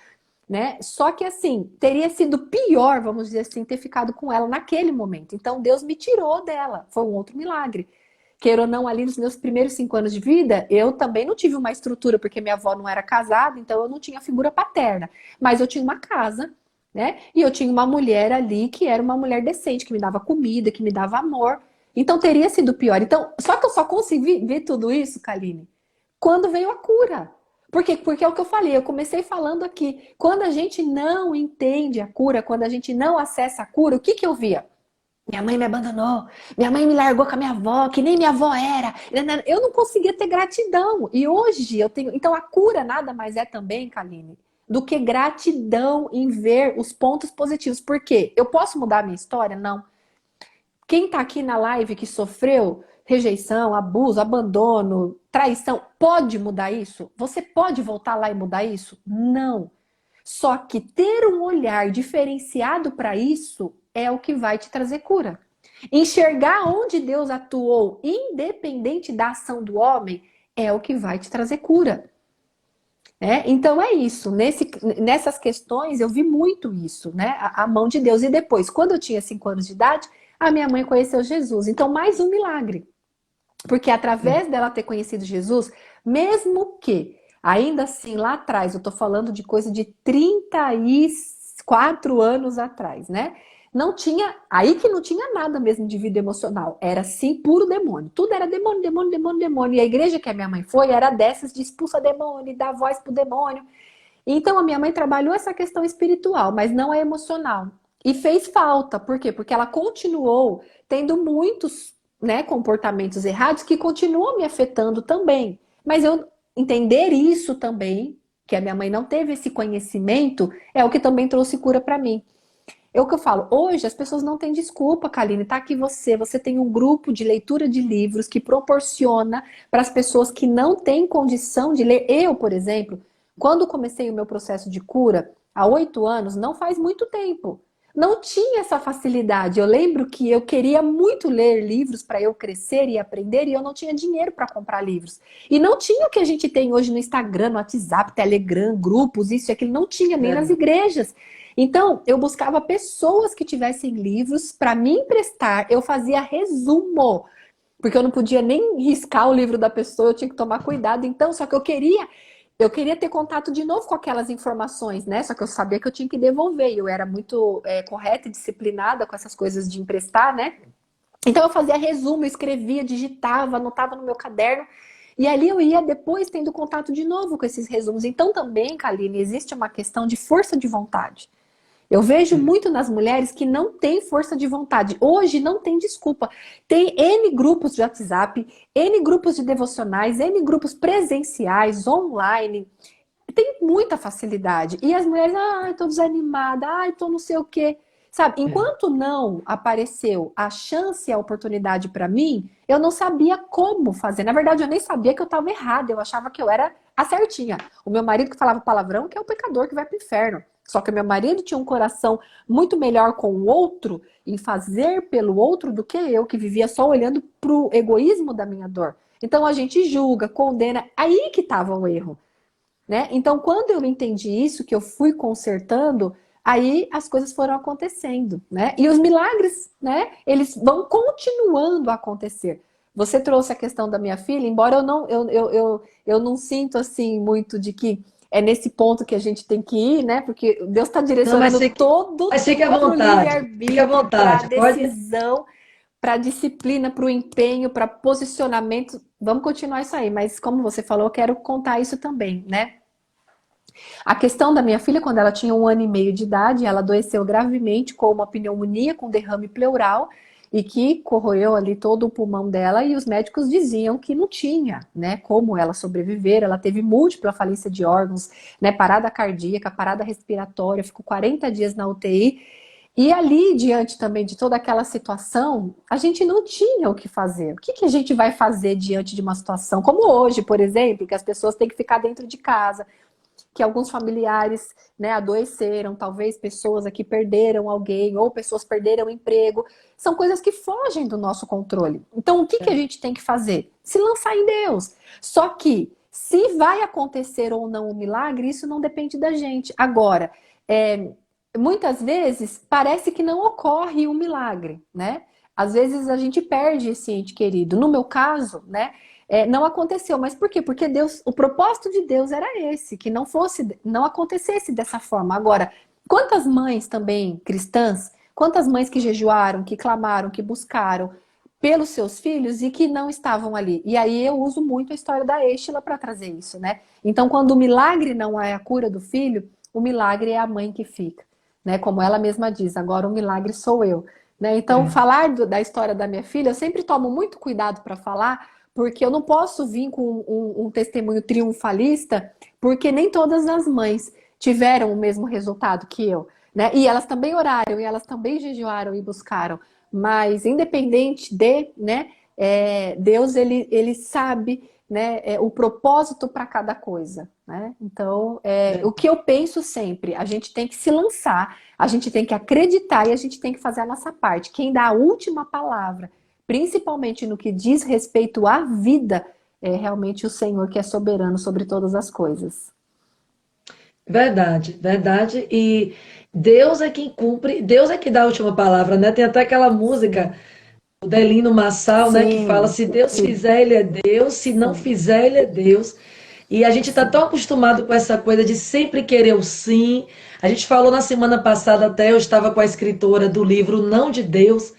né? Só que assim, teria sido pior, vamos dizer assim, ter ficado com ela naquele momento. Então Deus me tirou dela. Foi um outro milagre. Queira ou não, ali nos meus primeiros 5 anos de vida, eu também não tive uma estrutura, porque minha avó não era casada, então eu não tinha figura paterna. Mas eu tinha uma casa, né? E eu tinha uma mulher ali que era uma mulher decente, que me dava comida, que me dava amor. Então teria sido pior. Então, só que eu só consegui ver tudo isso, Kaline, quando veio a cura. Por quê? Porque é o que eu falei, eu comecei falando aqui. Quando a gente não entende a cura, quando a gente não acessa a cura, o que que eu via? Minha mãe me abandonou, minha mãe me largou com a minha avó, que nem minha avó era. Eu não conseguia ter gratidão. E hoje eu tenho. Então a cura nada mais é também, Kaline, do que gratidão em ver os pontos positivos. Por quê? Eu posso mudar a minha história? Não. Quem tá aqui na live que sofreu rejeição, abuso, abandono, traição, pode mudar isso? Você pode voltar lá e mudar isso? Não. Só que ter um olhar diferenciado para isso é o que vai te trazer cura. Enxergar onde Deus atuou, independente da ação do homem, é o que vai te trazer cura. Então é isso. Nessas questões eu vi muito isso, né? A mão de Deus. E depois, quando eu tinha 5 anos de idade, a minha mãe conheceu Jesus. Então, mais um milagre. Porque através dela ter conhecido Jesus, mesmo que, ainda assim, lá atrás, eu tô falando de coisa de 34 anos atrás, né? Não tinha, aí que não tinha nada mesmo de vida emocional. Era sim puro demônio. Tudo era demônio, demônio, demônio, demônio. E a igreja que a minha mãe foi era dessas de expulsa demônio, dá voz pro demônio. Então a minha mãe trabalhou essa questão espiritual, mas não é emocional. E fez falta. Por quê? Porque ela continuou tendo muitos, né, comportamentos errados que continuam me afetando também. Mas eu entender isso também, que a minha mãe não teve esse conhecimento, é o que também trouxe cura para mim. É o que eu falo, hoje as pessoas não têm desculpa, Kaline, tá aqui você tem um grupo de leitura de livros que proporciona para as pessoas que não têm condição de ler. Eu, por exemplo, quando comecei o meu processo de cura, há 8 anos, não faz muito tempo, não tinha essa facilidade. Eu lembro que eu queria muito ler livros para eu crescer e aprender e eu não tinha dinheiro para comprar livros. E não tinha o que a gente tem hoje no Instagram, no WhatsApp, Telegram, grupos, isso e aquilo, não tinha nem nas igrejas. Então, eu buscava pessoas que tivessem livros para me emprestar. Eu fazia resumo, porque eu não podia nem riscar o livro da pessoa, eu tinha que tomar cuidado. Então, só que eu queria ter contato de novo com aquelas informações, né? Só que eu sabia que eu tinha que devolver. Eu era muito correta e disciplinada com essas coisas de emprestar, né? Então, eu fazia resumo, eu escrevia, digitava, anotava no meu caderno. E ali eu ia depois tendo contato de novo com esses resumos. Então, também, Kaline, existe uma questão de força de vontade. Eu vejo muito nas mulheres que não têm força de vontade. Hoje não tem desculpa. Tem N grupos de WhatsApp, N grupos de devocionais, N grupos presenciais, online. Tem muita facilidade. E as mulheres, ai, tô desanimada, ai, tô não sei o quê. Sabe, enquanto não apareceu a chance e a oportunidade para mim, eu não sabia como fazer. Na verdade, eu nem sabia que eu estava errada. Eu achava que eu era a certinha. O meu marido que falava palavrão, que é o pecador que vai pro inferno. Só que o meu marido tinha um coração muito melhor com o outro, em fazer pelo outro, do que eu, que vivia só olhando pro egoísmo da minha dor. Então a gente julga, condena. Aí que estava o erro, né? Então, quando eu entendi isso, que eu fui consertando, aí as coisas foram acontecendo, né? E os milagres, né? Eles vão continuando a acontecer. Você trouxe a questão da minha filha, embora eu não sinto assim muito de que é nesse ponto que a gente tem que ir, né? Porque Deus está Não, mas direcionando todo mas fique à para o vontade. Fique à livre-arbítrio, para a vontade. Pode. decisão, para a disciplina, para o empenho, para posicionamento. Vamos continuar isso aí, mas como você falou, eu quero contar isso também, né? A questão da minha filha, quando ela tinha 1 ano e meio de idade, ela adoeceu gravemente com uma pneumonia, com derrame pleural. e que corroeu ali todo o pulmão dela e os médicos diziam que não tinha, né, como ela sobreviver. Ela teve múltipla falência de órgãos, né, parada cardíaca, parada respiratória, ficou 40 dias na UTI. E ali, diante também de toda aquela situação, a gente não tinha o que fazer. O que que a gente vai fazer diante de uma situação como hoje, por exemplo, que as pessoas têm que ficar dentro de casa, que alguns familiares, né, adoeceram, talvez pessoas aqui perderam alguém, ou pessoas perderam o emprego. São coisas que fogem do nosso controle. Então, o que que a gente tem que fazer? Se lançar em Deus. Só que, se vai acontecer ou não o milagre, isso não depende da gente. Agora, muitas vezes parece que não ocorre um milagre, né? Às vezes a gente perde esse ente querido. No meu caso, né? Não aconteceu, mas por quê? Porque Deus, o propósito de Deus era esse, que não acontecesse dessa forma. Agora, quantas mães também cristãs, quantas mães que jejuaram, que clamaram, que buscaram pelos seus filhos e que não estavam ali. E aí eu uso muito a história da Êxtila para trazer isso, né? Então, quando o milagre não é a cura do filho, o milagre é a mãe que fica, né? Como ela mesma diz, agora o milagre sou eu, né? Então, É, falar da história da minha filha, eu sempre tomo muito cuidado para falar, porque eu não posso vir com um testemunho triunfalista, porque nem todas as mães tiveram o mesmo resultado que eu, né? E elas também oraram, e elas também jejuaram e buscaram. Mas independente de, né? Deus ele sabe, né? O propósito para cada coisa, né? Então, é. o que eu penso sempre, a gente tem que se lançar, a gente tem que acreditar e a gente tem que fazer a nossa parte. Quem dá a última palavra, principalmente no que diz respeito à vida, é realmente o Senhor que é soberano sobre todas as coisas. Verdade, verdade. E Deus é quem cumpre, Deus é que dá a última palavra, né? Tem até aquela música, Sim, o Delino Massal, né, que fala: sim, se Deus sim, fizer, ele é Deus, se não sim, fizer, ele é Deus. E a gente está tão sim. acostumado com essa coisa de sempre querer o sim. A gente falou na semana passada, até eu estava com a escritora do livro Não de Deus,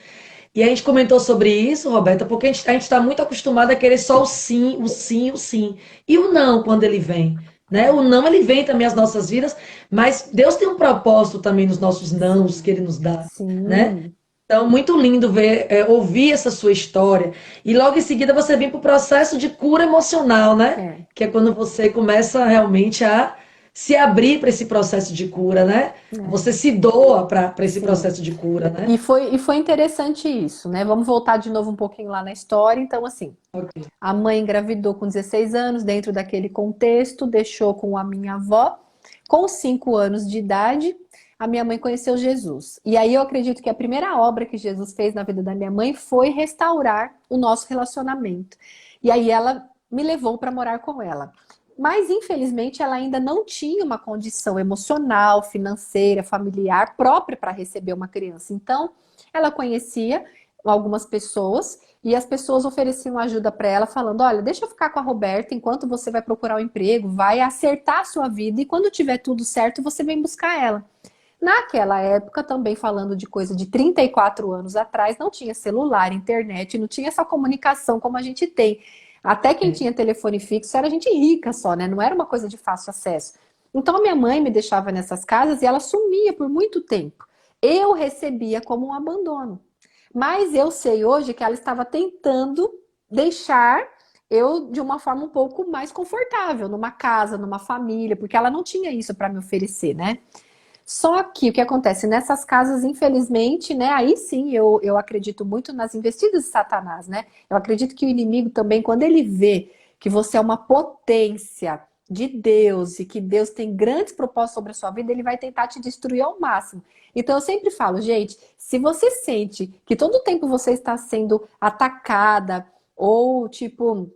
e a gente comentou sobre isso, Roberta, porque a gente está muito acostumado a querer só o sim, o sim, o sim. E o não, quando ele vem, né? O não, ele vem também às nossas vidas, mas Deus tem um propósito também nos nossos nãos que Sim, ele nos dá, né? sim, Então, muito lindo ver, ouvir essa sua história. E logo em seguida você vem para o processo de cura emocional, né? é, Que é quando você começa realmente a se abrir para esse processo de cura, né? é, Você se doa para esse sim. processo de cura, né? E foi interessante isso, né? Vamos voltar de novo um pouquinho lá na história. Então, assim, Ok. a mãe engravidou com 16 anos, dentro daquele contexto, deixou com a minha avó. Com 5 anos de idade, a minha mãe conheceu Jesus. E aí eu acredito que a primeira obra que Jesus fez na vida da minha mãe foi restaurar o nosso relacionamento. E aí ela me levou para morar com ela. Mas, infelizmente, ela ainda não tinha uma condição emocional, financeira, familiar própria para receber uma criança. Então, ela conhecia algumas pessoas e as pessoas ofereciam ajuda para ela, falando: olha, deixa eu ficar com a Roberta enquanto você vai procurar um emprego, vai acertar a sua vida e quando tiver tudo certo, você vem buscar ela. Naquela época, também falando de coisa de 34 anos atrás, não tinha celular, internet, não tinha essa comunicação como a gente tem. Até quem É. tinha telefone fixo era gente rica só, né? Não era uma coisa de fácil acesso. Então, a minha mãe me deixava nessas casas e ela sumia por muito tempo. Eu recebia como um abandono. Mas eu sei hoje que ela estava tentando deixar eu de uma forma um pouco mais confortável, numa casa, numa família, porque ela não tinha isso para me oferecer, né? Só que o que acontece nessas casas, infelizmente, né? Aí sim eu acredito muito nas investidas de Satanás, né? Eu acredito que o inimigo também, quando ele vê que você é uma potência de Deus e que Deus tem grandes propósitos sobre a sua vida, ele vai tentar te destruir ao máximo. Então eu sempre falo, gente, se você sente que todo o tempo você está sendo atacada ou tipo,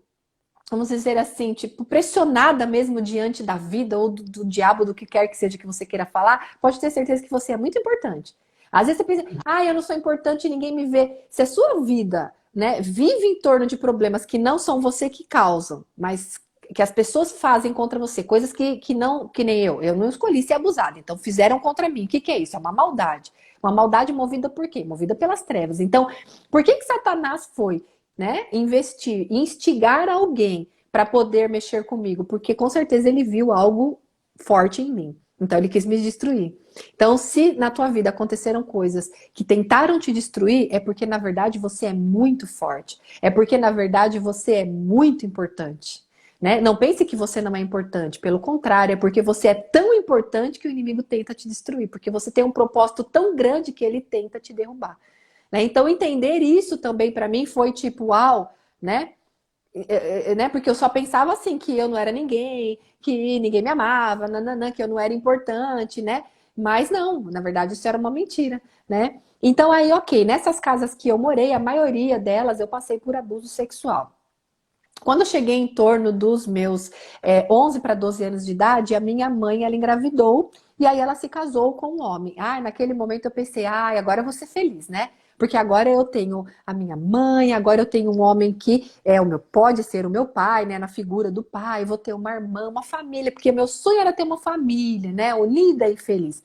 vamos dizer assim, tipo, pressionada mesmo diante da vida ou do diabo, do que quer que seja que você queira falar, pode ter certeza que você é muito importante. Às vezes você pensa: ah, eu não sou importante, ninguém me vê. Se a sua vida, né, vive em torno de problemas que não são você que causam, mas que as pessoas fazem contra você, coisas que não, que nem eu não escolhi ser abusada, então fizeram contra mim. O que é isso? É uma maldade. Uma maldade movida por quê? Movida pelas trevas. Então, por que Satanás foi, né, investir, instigar alguém para poder mexer comigo? Porque com certeza ele viu algo forte em mim. Então ele quis me destruir. Então, se na tua vida aconteceram coisas que tentaram te destruir, é porque na verdade você é muito forte. É porque na verdade você é muito importante. Né? Não pense que você não é importante, pelo contrário, é porque você é tão importante que o inimigo tenta te destruir, porque você tem um propósito tão grande que ele tenta te derrubar. Né? Então, entender isso também para mim foi tipo, uau, né? Né? Porque eu só pensava assim, que eu não era ninguém, que ninguém me amava, nananã, que eu não era importante, né? Mas não, na verdade isso era uma mentira, né? Então aí, ok, nessas casas que eu morei, a maioria delas eu passei por abuso sexual. Quando eu cheguei em torno dos meus 11 para 12 anos de idade, a minha mãe, ela engravidou e aí ela se casou com um homem. Ah, naquele momento eu pensei, agora eu vou ser feliz, né? Porque agora eu tenho a minha mãe, agora eu tenho um homem que pode ser o meu pai, né? Na figura do pai, vou ter uma irmã, uma família, porque meu sonho era ter uma família, né? Unida e feliz.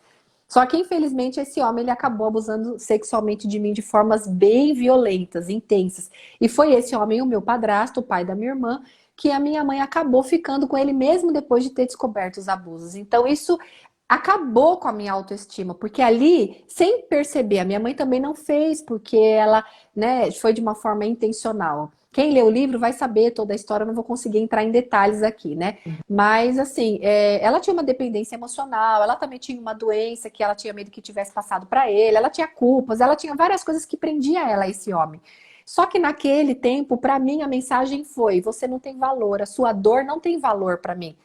Só que, infelizmente, esse homem ele acabou abusando sexualmente de mim de formas bem violentas, intensas. E foi esse homem, o meu padrasto, o pai da minha irmã, que a minha mãe acabou ficando com ele mesmo depois de ter descoberto os abusos. Então, isso acabou com a minha autoestima, porque ali, sem perceber, a minha mãe também não fez, porque ela, né, foi de uma forma intencional. Quem lê o livro vai saber toda a história, eu não vou conseguir entrar em detalhes aqui, né? Mas, assim, ela tinha uma dependência emocional, ela também tinha uma doença que ela tinha medo que tivesse passado para ele, ela tinha culpas, ela tinha várias coisas que prendia ela a esse homem. Só que naquele tempo, para mim, a mensagem foi: você não tem valor, a sua dor não tem valor para mim.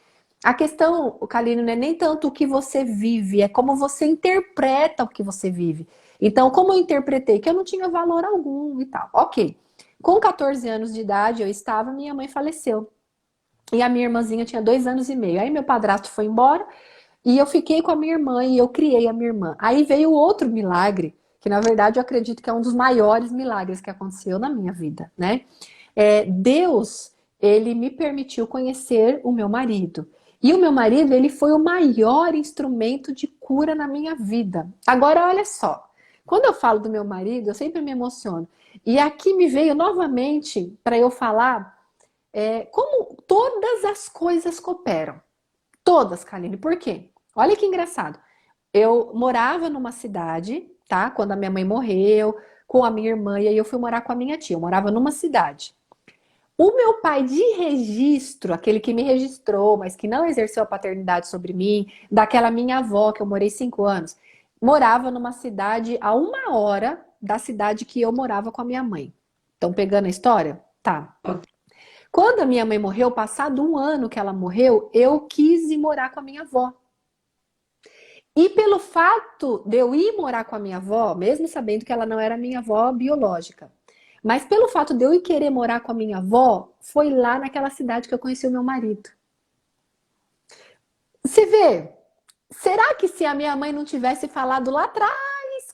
A questão, Kaline, não é nem tanto o que você vive, é como você interpreta o que você vive. Então, como eu interpretei que eu não tinha valor algum e tal. Ok. Com 14 anos de idade, minha mãe faleceu. E a minha irmãzinha tinha 2 anos e meio. Aí meu padrasto foi embora e eu fiquei com a minha irmã e eu criei a minha irmã. Aí veio outro milagre, que na verdade eu acredito que é um dos maiores milagres que aconteceu na minha vida, né? Deus, ele me permitiu conhecer o meu marido. E o meu marido, ele foi o maior instrumento de cura na minha vida. Agora, olha só. Quando eu falo do meu marido, eu sempre me emociono. E aqui me veio novamente para eu falar como todas as coisas cooperam. Todas, Kaline. Por quê? Olha que engraçado. Eu morava numa cidade, tá? Quando a minha mãe morreu, com a minha irmã, e aí eu fui morar com a minha tia. Eu morava numa cidade. O meu pai de registro, aquele que me registrou, mas que não exerceu a paternidade sobre mim, daquela minha avó, que eu morei 5 anos, morava numa cidade a 1 hora da cidade que eu morava com a minha mãe. Estão pegando a história? Tá. Quando a minha mãe morreu, passado 1 ano que ela morreu, eu quis ir morar com a minha avó. E pelo fato de eu ir morar com a minha avó, mesmo sabendo que ela não era minha avó biológica, mas pelo fato de eu ir querer morar com a minha avó, foi lá naquela cidade que eu conheci o meu marido. Você vê, será que se a minha mãe não tivesse falado lá atrás,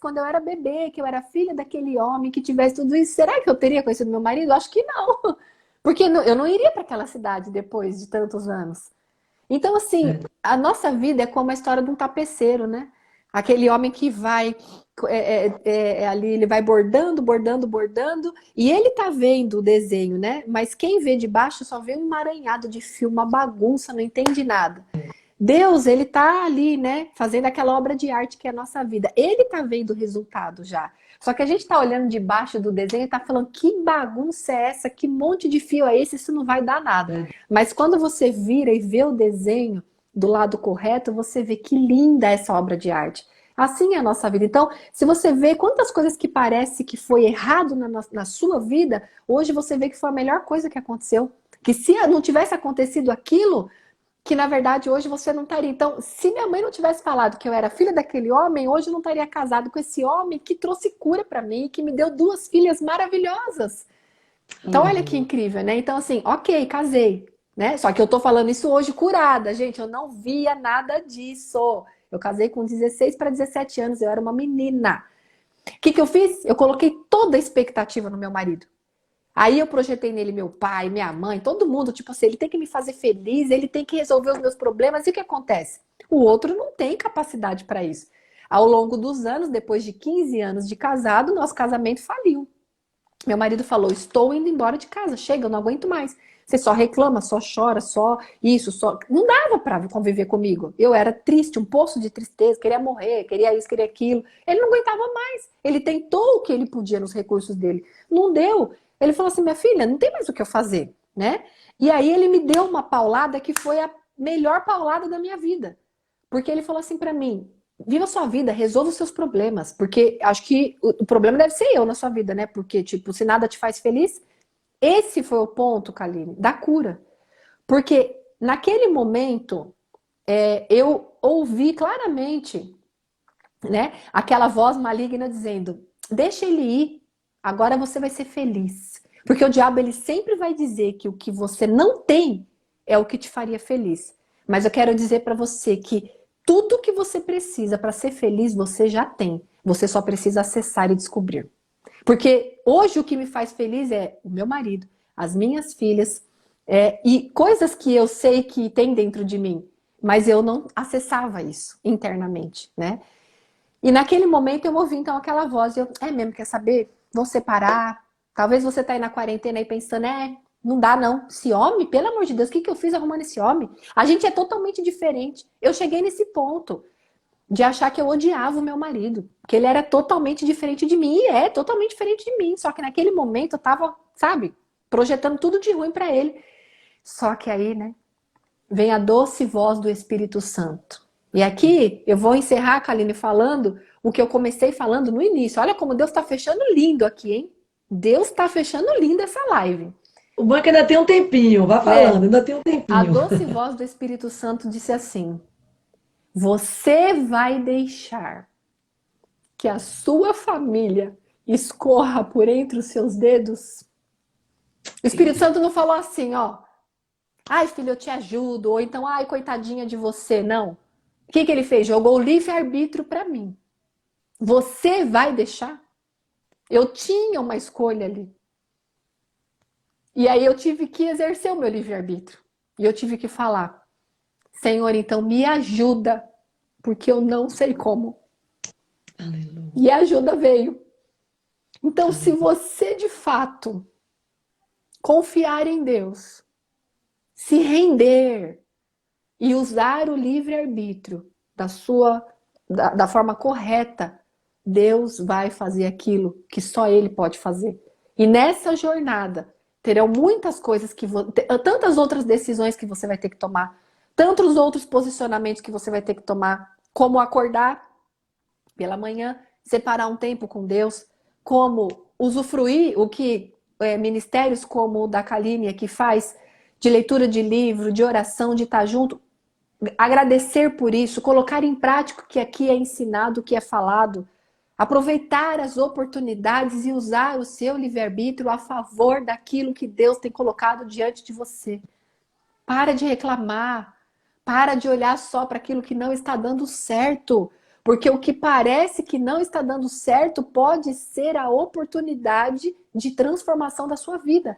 quando eu era bebê, que eu era filha daquele homem, que tivesse tudo isso, será que eu teria conhecido meu marido? Acho que não. Porque eu não iria para aquela cidade depois de tantos anos. Então, assim, a nossa vida é como a história de um tapeceiro, né? Aquele homem que vai ali, ele vai bordando, bordando, bordando, e ele tá vendo o desenho, né? Mas quem vê de baixo só vê um emaranhado de fio, uma bagunça, não entende nada. Deus, ele tá ali, né, fazendo aquela obra de arte que é a nossa vida. Ele tá vendo o resultado já. Só que a gente tá olhando debaixo do desenho e tá falando: que bagunça é essa? Que monte de fio é esse? Isso não vai dar nada. Mas quando você vira e vê o desenho do lado correto, você vê que linda é essa obra de arte. Assim é a nossa vida. Então, se você vê quantas coisas que parece que foi errado na sua vida, hoje você vê que foi a melhor coisa que aconteceu. Que se não tivesse acontecido aquilo, que na verdade hoje você não estaria. Então, se minha mãe não tivesse falado que eu era filha daquele homem, hoje eu não estaria casado com esse homem que trouxe cura para mim, que me deu 2 filhas maravilhosas. Então, olha que incrível, né? Então, assim, ok, casei, né? Só que eu tô falando isso hoje curada, gente. Eu não via nada disso. Eu casei com 16 para 17 anos, eu era uma menina. O que eu fiz? Eu coloquei toda a expectativa no meu marido. Aí eu projetei nele meu pai, minha mãe, todo mundo, tipo assim, ele tem que me fazer feliz, ele tem que resolver os meus problemas. E o que acontece? O outro não tem capacidade para isso. Ao longo dos anos, depois de 15 anos de casado, nosso casamento faliu. Meu marido falou: estou indo embora de casa, chega, eu não aguento mais. Você só reclama, só chora, só isso, só. Não dava para conviver comigo. Eu era triste, um poço de tristeza, queria morrer, queria isso, queria aquilo. Ele não aguentava mais. Ele tentou o que ele podia nos recursos dele. Não deu. Ele falou assim: minha filha, não tem mais o que eu fazer, né? E aí ele me deu uma paulada que foi a melhor paulada da minha vida. Porque ele falou assim para mim: viva a sua vida, resolva os seus problemas. Porque acho que o problema deve ser eu na sua vida, né? Porque, tipo, se nada te faz feliz. Esse foi o ponto, Kaline, da cura. Porque naquele momento eu ouvi claramente, né, aquela voz maligna dizendo: deixa ele ir, agora você vai ser feliz. Porque o diabo ele sempre vai dizer que o que você não tem é o que te faria feliz. Mas eu quero dizer para você que tudo que você precisa para ser feliz você já tem. Você só precisa acessar e descobrir. Porque hoje o que me faz feliz é o meu marido, as minhas filhas, e coisas que eu sei que tem dentro de mim, mas eu não acessava isso internamente, né? E naquele momento eu ouvi então aquela voz, é mesmo, quer saber? Vou separar. Talvez você tá aí na quarentena aí pensando, não dá não. Esse homem, pelo amor de Deus, o que eu fiz arrumando esse homem? A gente é totalmente diferente. Eu cheguei nesse ponto de achar que eu odiava o meu marido, que ele era totalmente diferente de mim, e é totalmente diferente de mim, só que naquele momento eu tava, sabe, projetando tudo de ruim para ele. Só que aí, né, vem a doce voz do Espírito Santo. E aqui eu vou encerrar, Kaline, falando o que eu comecei falando no início. Olha como Deus tá fechando lindo aqui, hein? Deus tá fechando lindo essa live. O banco ainda tem um tempinho, vá falando, ainda tem um A tempinho. doce voz do Espírito Santo disse assim: você vai deixar que a sua família escorra por entre os seus dedos? O Espírito Santo não falou assim, ó, ai filho, eu te ajudo, ou então, ai coitadinha de você, não. O que ele fez? Jogou o livre-arbítrio para mim. Você vai deixar? Eu tinha uma escolha ali. E aí eu tive que exercer o meu livre-arbítrio. E eu tive que falar: Senhor, então me ajuda, porque eu não sei como. Aleluia. E a ajuda veio. Então, se você de fato confiar em Deus, se render e usar o livre-arbítrio da forma correta, Deus vai fazer aquilo que só Ele pode fazer. E nessa jornada terão muitas coisas tantas outras decisões que você vai ter que tomar, tantos outros posicionamentos que você vai ter que tomar, como acordar pela manhã, separar um tempo com Deus, como usufruir o que ministérios como o da Kaline aqui faz, de leitura de livro, de oração, de estar junto, agradecer por isso, colocar em prática o que aqui é ensinado, o que é falado, aproveitar as oportunidades e usar o seu livre-arbítrio a favor daquilo que Deus tem colocado diante de você. Para de reclamar, para de olhar só para aquilo que não está dando certo, porque o que parece que não está dando certo pode ser a oportunidade de transformação da sua vida.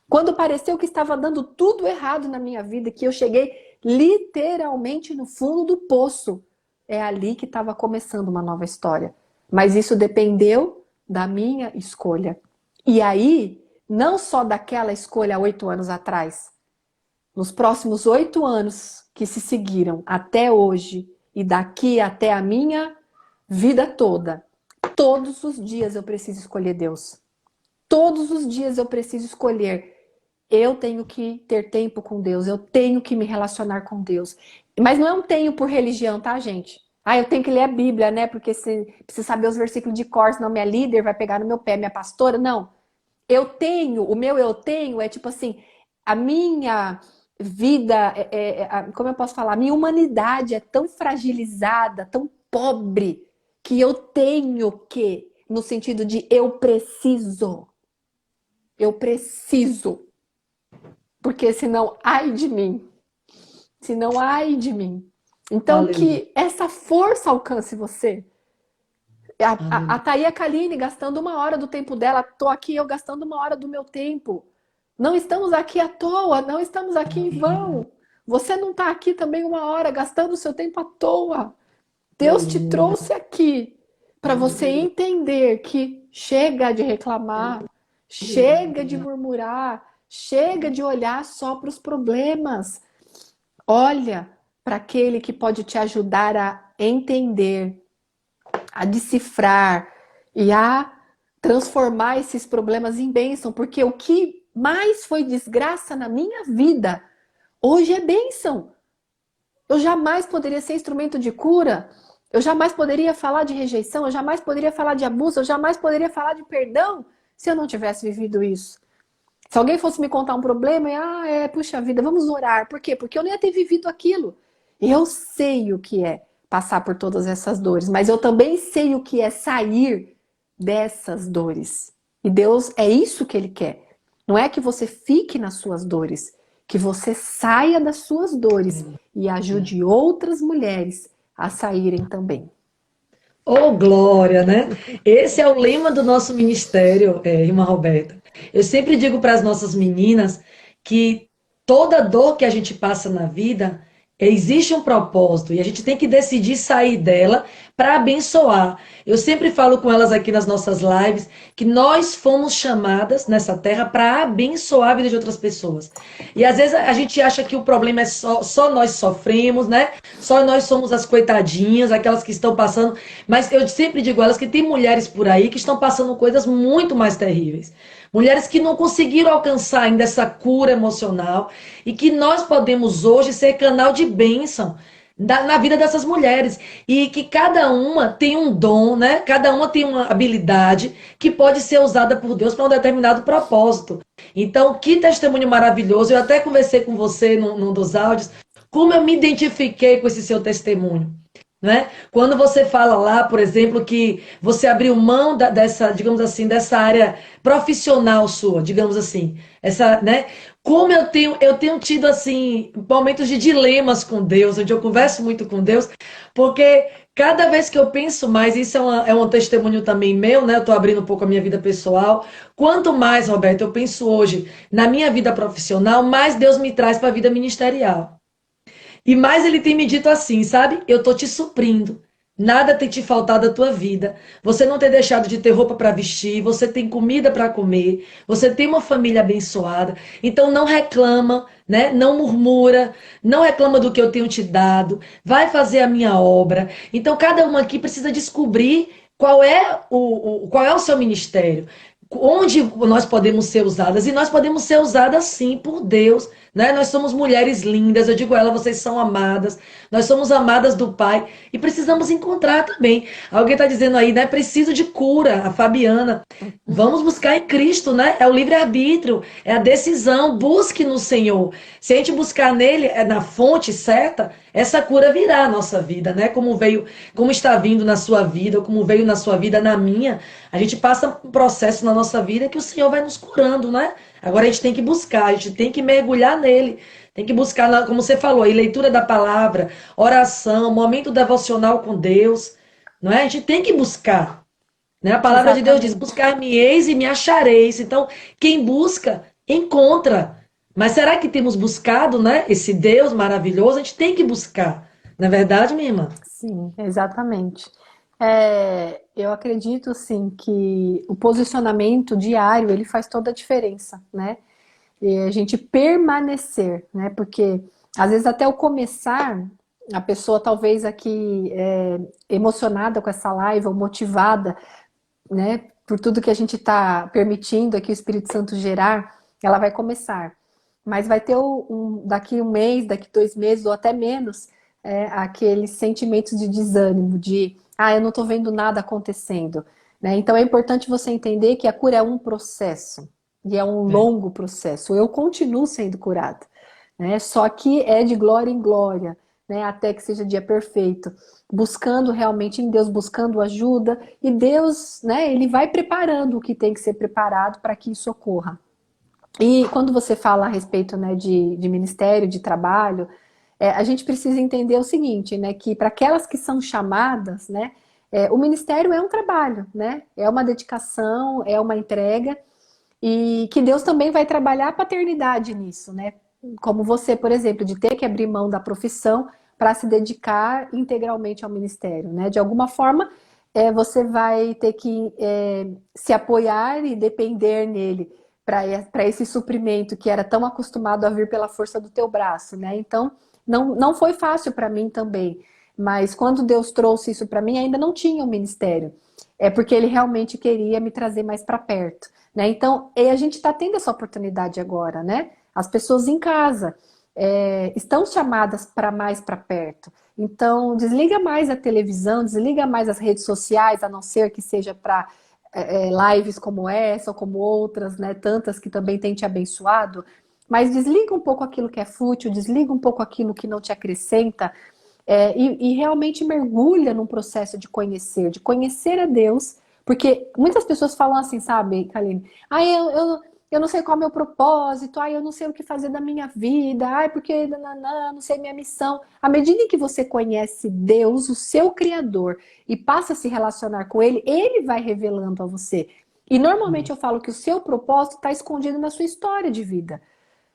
Quando pareceu que estava dando tudo errado na minha vida, que eu cheguei literalmente no fundo do poço, é ali que estava começando uma nova história. Mas isso dependeu da minha escolha. E aí, não só daquela escolha há 8 anos atrás, nos próximos 8 anos que se seguiram até hoje e daqui até a minha vida toda, todos os dias eu preciso escolher Deus. Todos os dias eu preciso escolher. Eu tenho que ter tempo com Deus, eu tenho que me relacionar com Deus. Mas não é um tenho por religião, tá, gente? Ah, eu tenho que ler a Bíblia, né? Porque se precisa saber os versículos de cor, senão minha líder vai pegar no meu pé, minha pastora. Não. Eu tenho, o meu eu tenho é tipo assim, a minha vida, como eu posso falar? A minha humanidade é tão fragilizada, tão pobre, que eu tenho que, no sentido de eu preciso. Eu preciso. Porque senão, ai de mim. Senão, ai de mim. Então, Aleluia. que essa força alcance você. A Aleluia. Thaí e a Kaline gastando 1 hora do tempo dela. Tô aqui eu gastando 1 hora do meu tempo. Não estamos aqui à toa. Não estamos aqui em vão. Você não está aqui também 1 hora gastando o seu tempo à toa. Deus te Aleluia. trouxe aqui para você entender que chega de reclamar, chega de murmurar, Chega de olhar só para os problemas. Olha para aquele que pode te ajudar a entender, a decifrar e a transformar esses problemas em bênção, porque o que mais foi desgraça na minha vida, hoje é bênção. Eu jamais poderia ser instrumento de cura, eu jamais poderia falar de rejeição, eu jamais poderia falar de abuso, eu jamais poderia falar de perdão se eu não tivesse vivido isso. Se alguém fosse me contar um problema, puxa vida, vamos orar. Por quê? Porque eu não ia ter vivido aquilo. Eu sei o que é passar por todas essas dores, mas eu também sei o que é sair dessas dores. E Deus, é isso que Ele quer. Não é que você fique nas suas dores, que você saia das suas dores e ajude outras mulheres a saírem também. Oh, glória, né? Esse é o lema do nosso ministério, irmã Roberta. Eu sempre digo para as nossas meninas que toda dor que a gente passa na vida, existe um propósito e a gente tem que decidir sair dela para abençoar. Eu sempre falo com elas aqui nas nossas lives que nós fomos chamadas nessa terra para abençoar a vida de outras pessoas. E às vezes a gente acha que o problema é só nós sofremos, né? Só nós somos as coitadinhas, aquelas que estão passando. Mas eu sempre digo a elas que tem mulheres por aí que estão passando coisas muito mais terríveis. Mulheres que não conseguiram alcançar ainda essa cura emocional e que nós podemos hoje ser canal de bênção na vida dessas mulheres. E que cada uma tem um dom, né? Cada uma tem uma habilidade que pode ser usada por Deus para um determinado propósito. Então, que testemunho maravilhoso. Eu até conversei com você num dos áudios, como eu me identifiquei com esse seu testemunho. Né? Quando você fala lá, por exemplo, que você abriu mão dessa, digamos assim, dessa área profissional sua, digamos assim, essa, né? Como eu tenho tido assim momentos de dilemas com Deus, onde eu converso muito com Deus, porque cada vez que eu penso mais, isso é um testemunho também meu, né? Eu estou abrindo um pouco a minha vida pessoal. Quanto mais, Roberto, eu penso hoje na minha vida profissional, mais Deus me traz para a vida ministerial. E mais ele tem me dito assim, sabe? Eu tô te suprindo. Nada tem te faltado da tua vida. Você não tem deixado de ter roupa para vestir, você tem comida para comer, você tem uma família abençoada. Então não reclama, né? Não murmura, não reclama do que eu tenho te dado. Vai fazer a minha obra. Então cada uma aqui precisa descobrir qual é o seu ministério, onde nós podemos ser usadas. E nós podemos ser usadas sim por Deus, né? Nós somos mulheres lindas, eu digo a ela, vocês são amadas, nós somos amadas do Pai e precisamos encontrar também. Alguém está dizendo aí, né? Preciso de cura, a Fabiana. Vamos buscar em Cristo, né? É o livre-arbítrio, é a decisão. Busque no Senhor. Se a gente buscar nele, na fonte certa, essa cura virá à nossa vida, né? Como veio, como está vindo na sua vida, ou como veio na sua vida, na minha. A gente passa um processo na nossa vida que o Senhor vai nos curando, né? Agora a gente tem que buscar, a gente tem que mergulhar nele. Tem que buscar, como você falou, aí, leitura da palavra, oração, momento devocional com Deus. Não é? A gente tem que buscar. Né? A palavra de Deus diz: Exatamente. buscar-me-eis e me achareis. Então, quem busca, encontra. Mas será que temos buscado, né? Esse Deus maravilhoso? A gente tem que buscar. Não é verdade, minha irmã? Sim, exatamente. Eu acredito sim que o posicionamento diário ele faz toda a diferença, né? E a gente permanecer, né? Porque às vezes até o começar, a pessoa talvez aqui emocionada com essa live ou motivada, né? Por tudo que a gente está permitindo aqui o Espírito Santo gerar, ela vai começar. Mas vai ter daqui um mês, daqui 2 meses ou até menos, aqueles sentimentos de desânimo, de eu não estou vendo nada acontecendo. Né? Então é importante você entender que a cura é um processo, e é um É. longo processo. Eu continuo sendo curada, né? Só que é de glória em glória, né? Até que seja dia perfeito. Buscando realmente em Deus, buscando ajuda, e Deus, né, ele vai preparando o que tem que ser preparado para que isso ocorra. E quando você fala a respeito, né, de ministério, de trabalho, a gente precisa entender o seguinte, né, que para aquelas que são chamadas, né, o ministério é um trabalho, né, é uma dedicação, é uma entrega, e que Deus também vai trabalhar a paternidade nisso, né, como você, por exemplo, de ter que abrir mão da profissão para se dedicar integralmente ao ministério, né, de alguma forma você vai ter que se apoiar e depender nele, para esse suprimento que era tão acostumado a vir pela força do teu braço, né? Então, não foi fácil para mim também. Mas quando Deus trouxe isso para mim, ainda não tinha o ministério. É porque Ele realmente queria me trazer mais para perto, né? Então, e a gente está tendo essa oportunidade agora, né? As pessoas em casa estão chamadas para mais para perto. Então, desliga mais a televisão, desliga mais as redes sociais, a não ser que seja para lives como essa ou como outras, né? Tantas que também têm te abençoado. Mas desliga um pouco aquilo que é fútil, desliga um pouco aquilo que não te acrescenta, e realmente mergulha num processo de conhecer a Deus, porque muitas pessoas falam assim, sabe, Kaline? Eu não sei qual é o meu propósito, eu não sei o que fazer da minha vida, porque não sei minha missão. À medida em que você conhece Deus, o seu Criador, e passa a se relacionar com Ele, Ele vai revelando a você. E normalmente eu falo que o seu propósito está escondido na sua história de vida.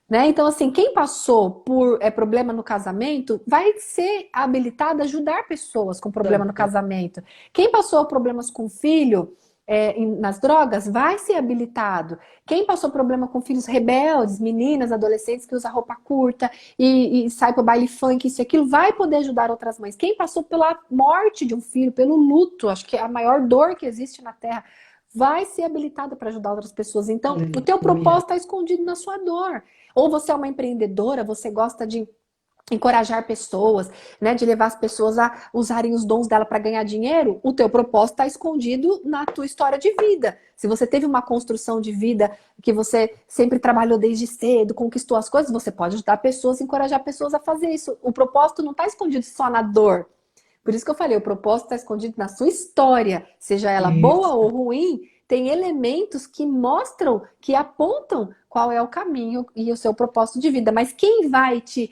Né? Então, assim, quem passou por problema no casamento vai ser habilitado a ajudar pessoas com problema no casamento. Quem passou problemas com filho nas drogas vai ser habilitado. Quem passou problema com filhos rebeldes, meninas, adolescentes que usam roupa curta e sai pro baile funk, isso e aquilo, vai poder ajudar outras mães. Quem passou pela morte de um filho, pelo luto, acho que é a maior dor que existe na Terra, vai ser habilitado para ajudar outras pessoas. Então, o teu propósito está escondido na sua dor. Ou você é uma empreendedora, você gosta de encorajar pessoas, né, de levar as pessoas a usarem os dons dela para ganhar dinheiro, o teu propósito está escondido na tua história de vida. Se você teve uma construção de vida que você sempre trabalhou desde cedo, conquistou as coisas, você pode ajudar pessoas, encorajar pessoas a fazer isso. O propósito não está escondido só na dor. Por isso que eu falei, o propósito está escondido na sua história, seja ela boa ou ruim, tem elementos que mostram, que apontam qual é o caminho e o seu propósito de vida. Mas quem vai te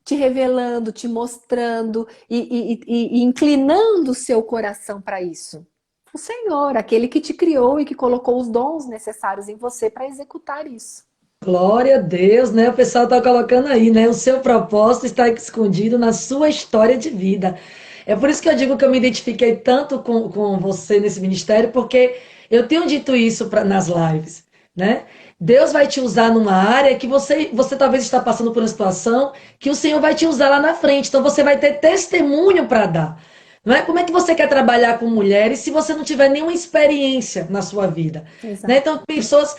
revelando, te mostrando e inclinando o seu coração para isso? O Senhor, aquele que te criou e que colocou os dons necessários em você para executar isso. Glória a Deus, né? O pessoal está colocando aí, né? O seu propósito está escondido na sua história de vida. É por isso que eu digo que eu me identifiquei tanto com você nesse ministério, porque eu tenho dito isso nas lives, né? Deus vai te usar numa área que você talvez está passando por uma situação que o Senhor vai te usar lá na frente. Então você vai ter testemunho para dar. Não é? Como é que você quer trabalhar com mulheres se você não tiver nenhuma experiência na sua vida? Né? Então, pessoas,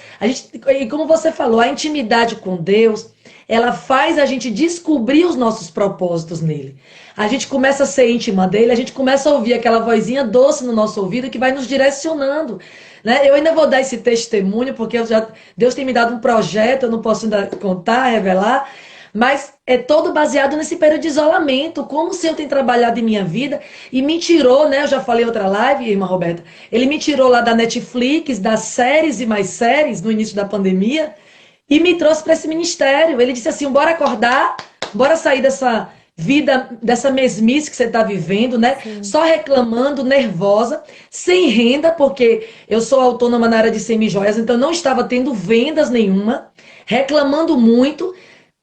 e como você falou, a intimidade com Deus, ela faz a gente descobrir os nossos propósitos nele. A gente começa a ser íntima dele, a gente começa a ouvir aquela vozinha doce no nosso ouvido que vai nos direcionando. Né? Eu ainda vou dar esse testemunho, porque Deus tem me dado um projeto, eu não posso ainda contar, revelar, mas é todo baseado nesse período de isolamento, como o Senhor tem trabalhado em minha vida e me tirou, né? Eu já falei em outra live, irmã Roberta, ele me tirou lá da Netflix, das séries e mais séries no início da pandemia e me trouxe para esse ministério. Ele disse assim, bora acordar, bora sair dessa vida, dessa mesmice que você está vivendo, né? Sim. Só reclamando, nervosa, sem renda, porque eu sou autônoma na área de semijoias, então não estava tendo vendas nenhuma, reclamando muito,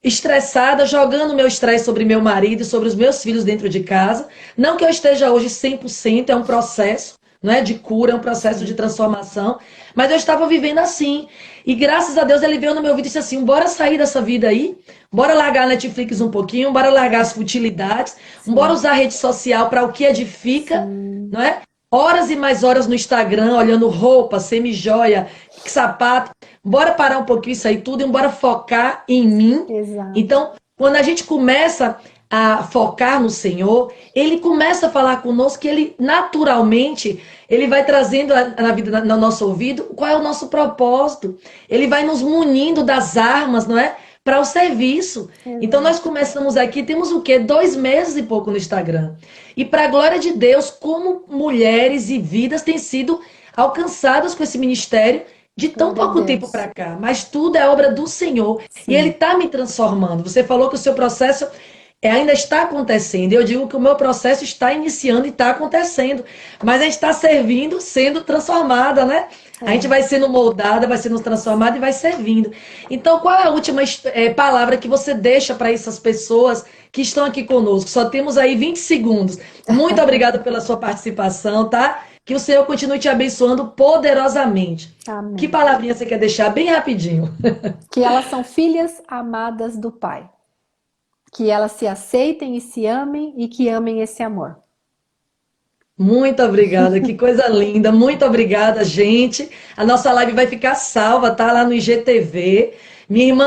estressada, jogando meu estresse sobre meu marido, sobre os meus filhos dentro de casa. Não que eu esteja hoje 100%, é um processo, não é, de cura, é um processo de transformação, mas eu estava vivendo assim. E graças a Deus ele veio no meu ouvido e disse assim, bora sair dessa vida aí, bora largar a Netflix um pouquinho, bora largar as futilidades, bora usar a rede social para o que edifica, não é? Horas e mais horas no Instagram, olhando roupa, semijoia, sapato. Bora parar um pouquinho isso aí tudo e bora focar em mim. Exato. Então, quando a gente começa a focar no Senhor, ele começa a falar conosco que ele naturalmente, ele vai trazendo na vida, no nosso ouvido, qual é o nosso propósito. Ele vai nos munindo das armas, não é? Para o serviço. Então nós começamos aqui, temos o quê? 2 meses e pouco no Instagram. E para a glória de Deus, como mulheres e vidas têm sido alcançadas com esse ministério de tão pouco tempo para cá. Mas tudo é obra do Senhor. Sim. E Ele está me transformando. Você falou que o seu processo ainda está acontecendo. Eu digo que o meu processo está iniciando e está acontecendo. Mas a gente está servindo, sendo transformada, né? A gente vai sendo moldada, vai sendo transformada e vai servindo. Então, qual é a última palavra que você deixa para essas pessoas que estão aqui conosco? Só temos aí 20 segundos. Muito obrigada pela sua participação, tá? Que o Senhor continue te abençoando poderosamente. Que Amém. palavrinha você quer deixar bem rapidinho? Que elas são filhas amadas do Pai. Que elas se aceitem e se amem e que amem esse amor. Muito obrigada, que coisa linda. Muito obrigada, gente. A nossa live vai ficar salva, tá lá no IGTV. Minha irmã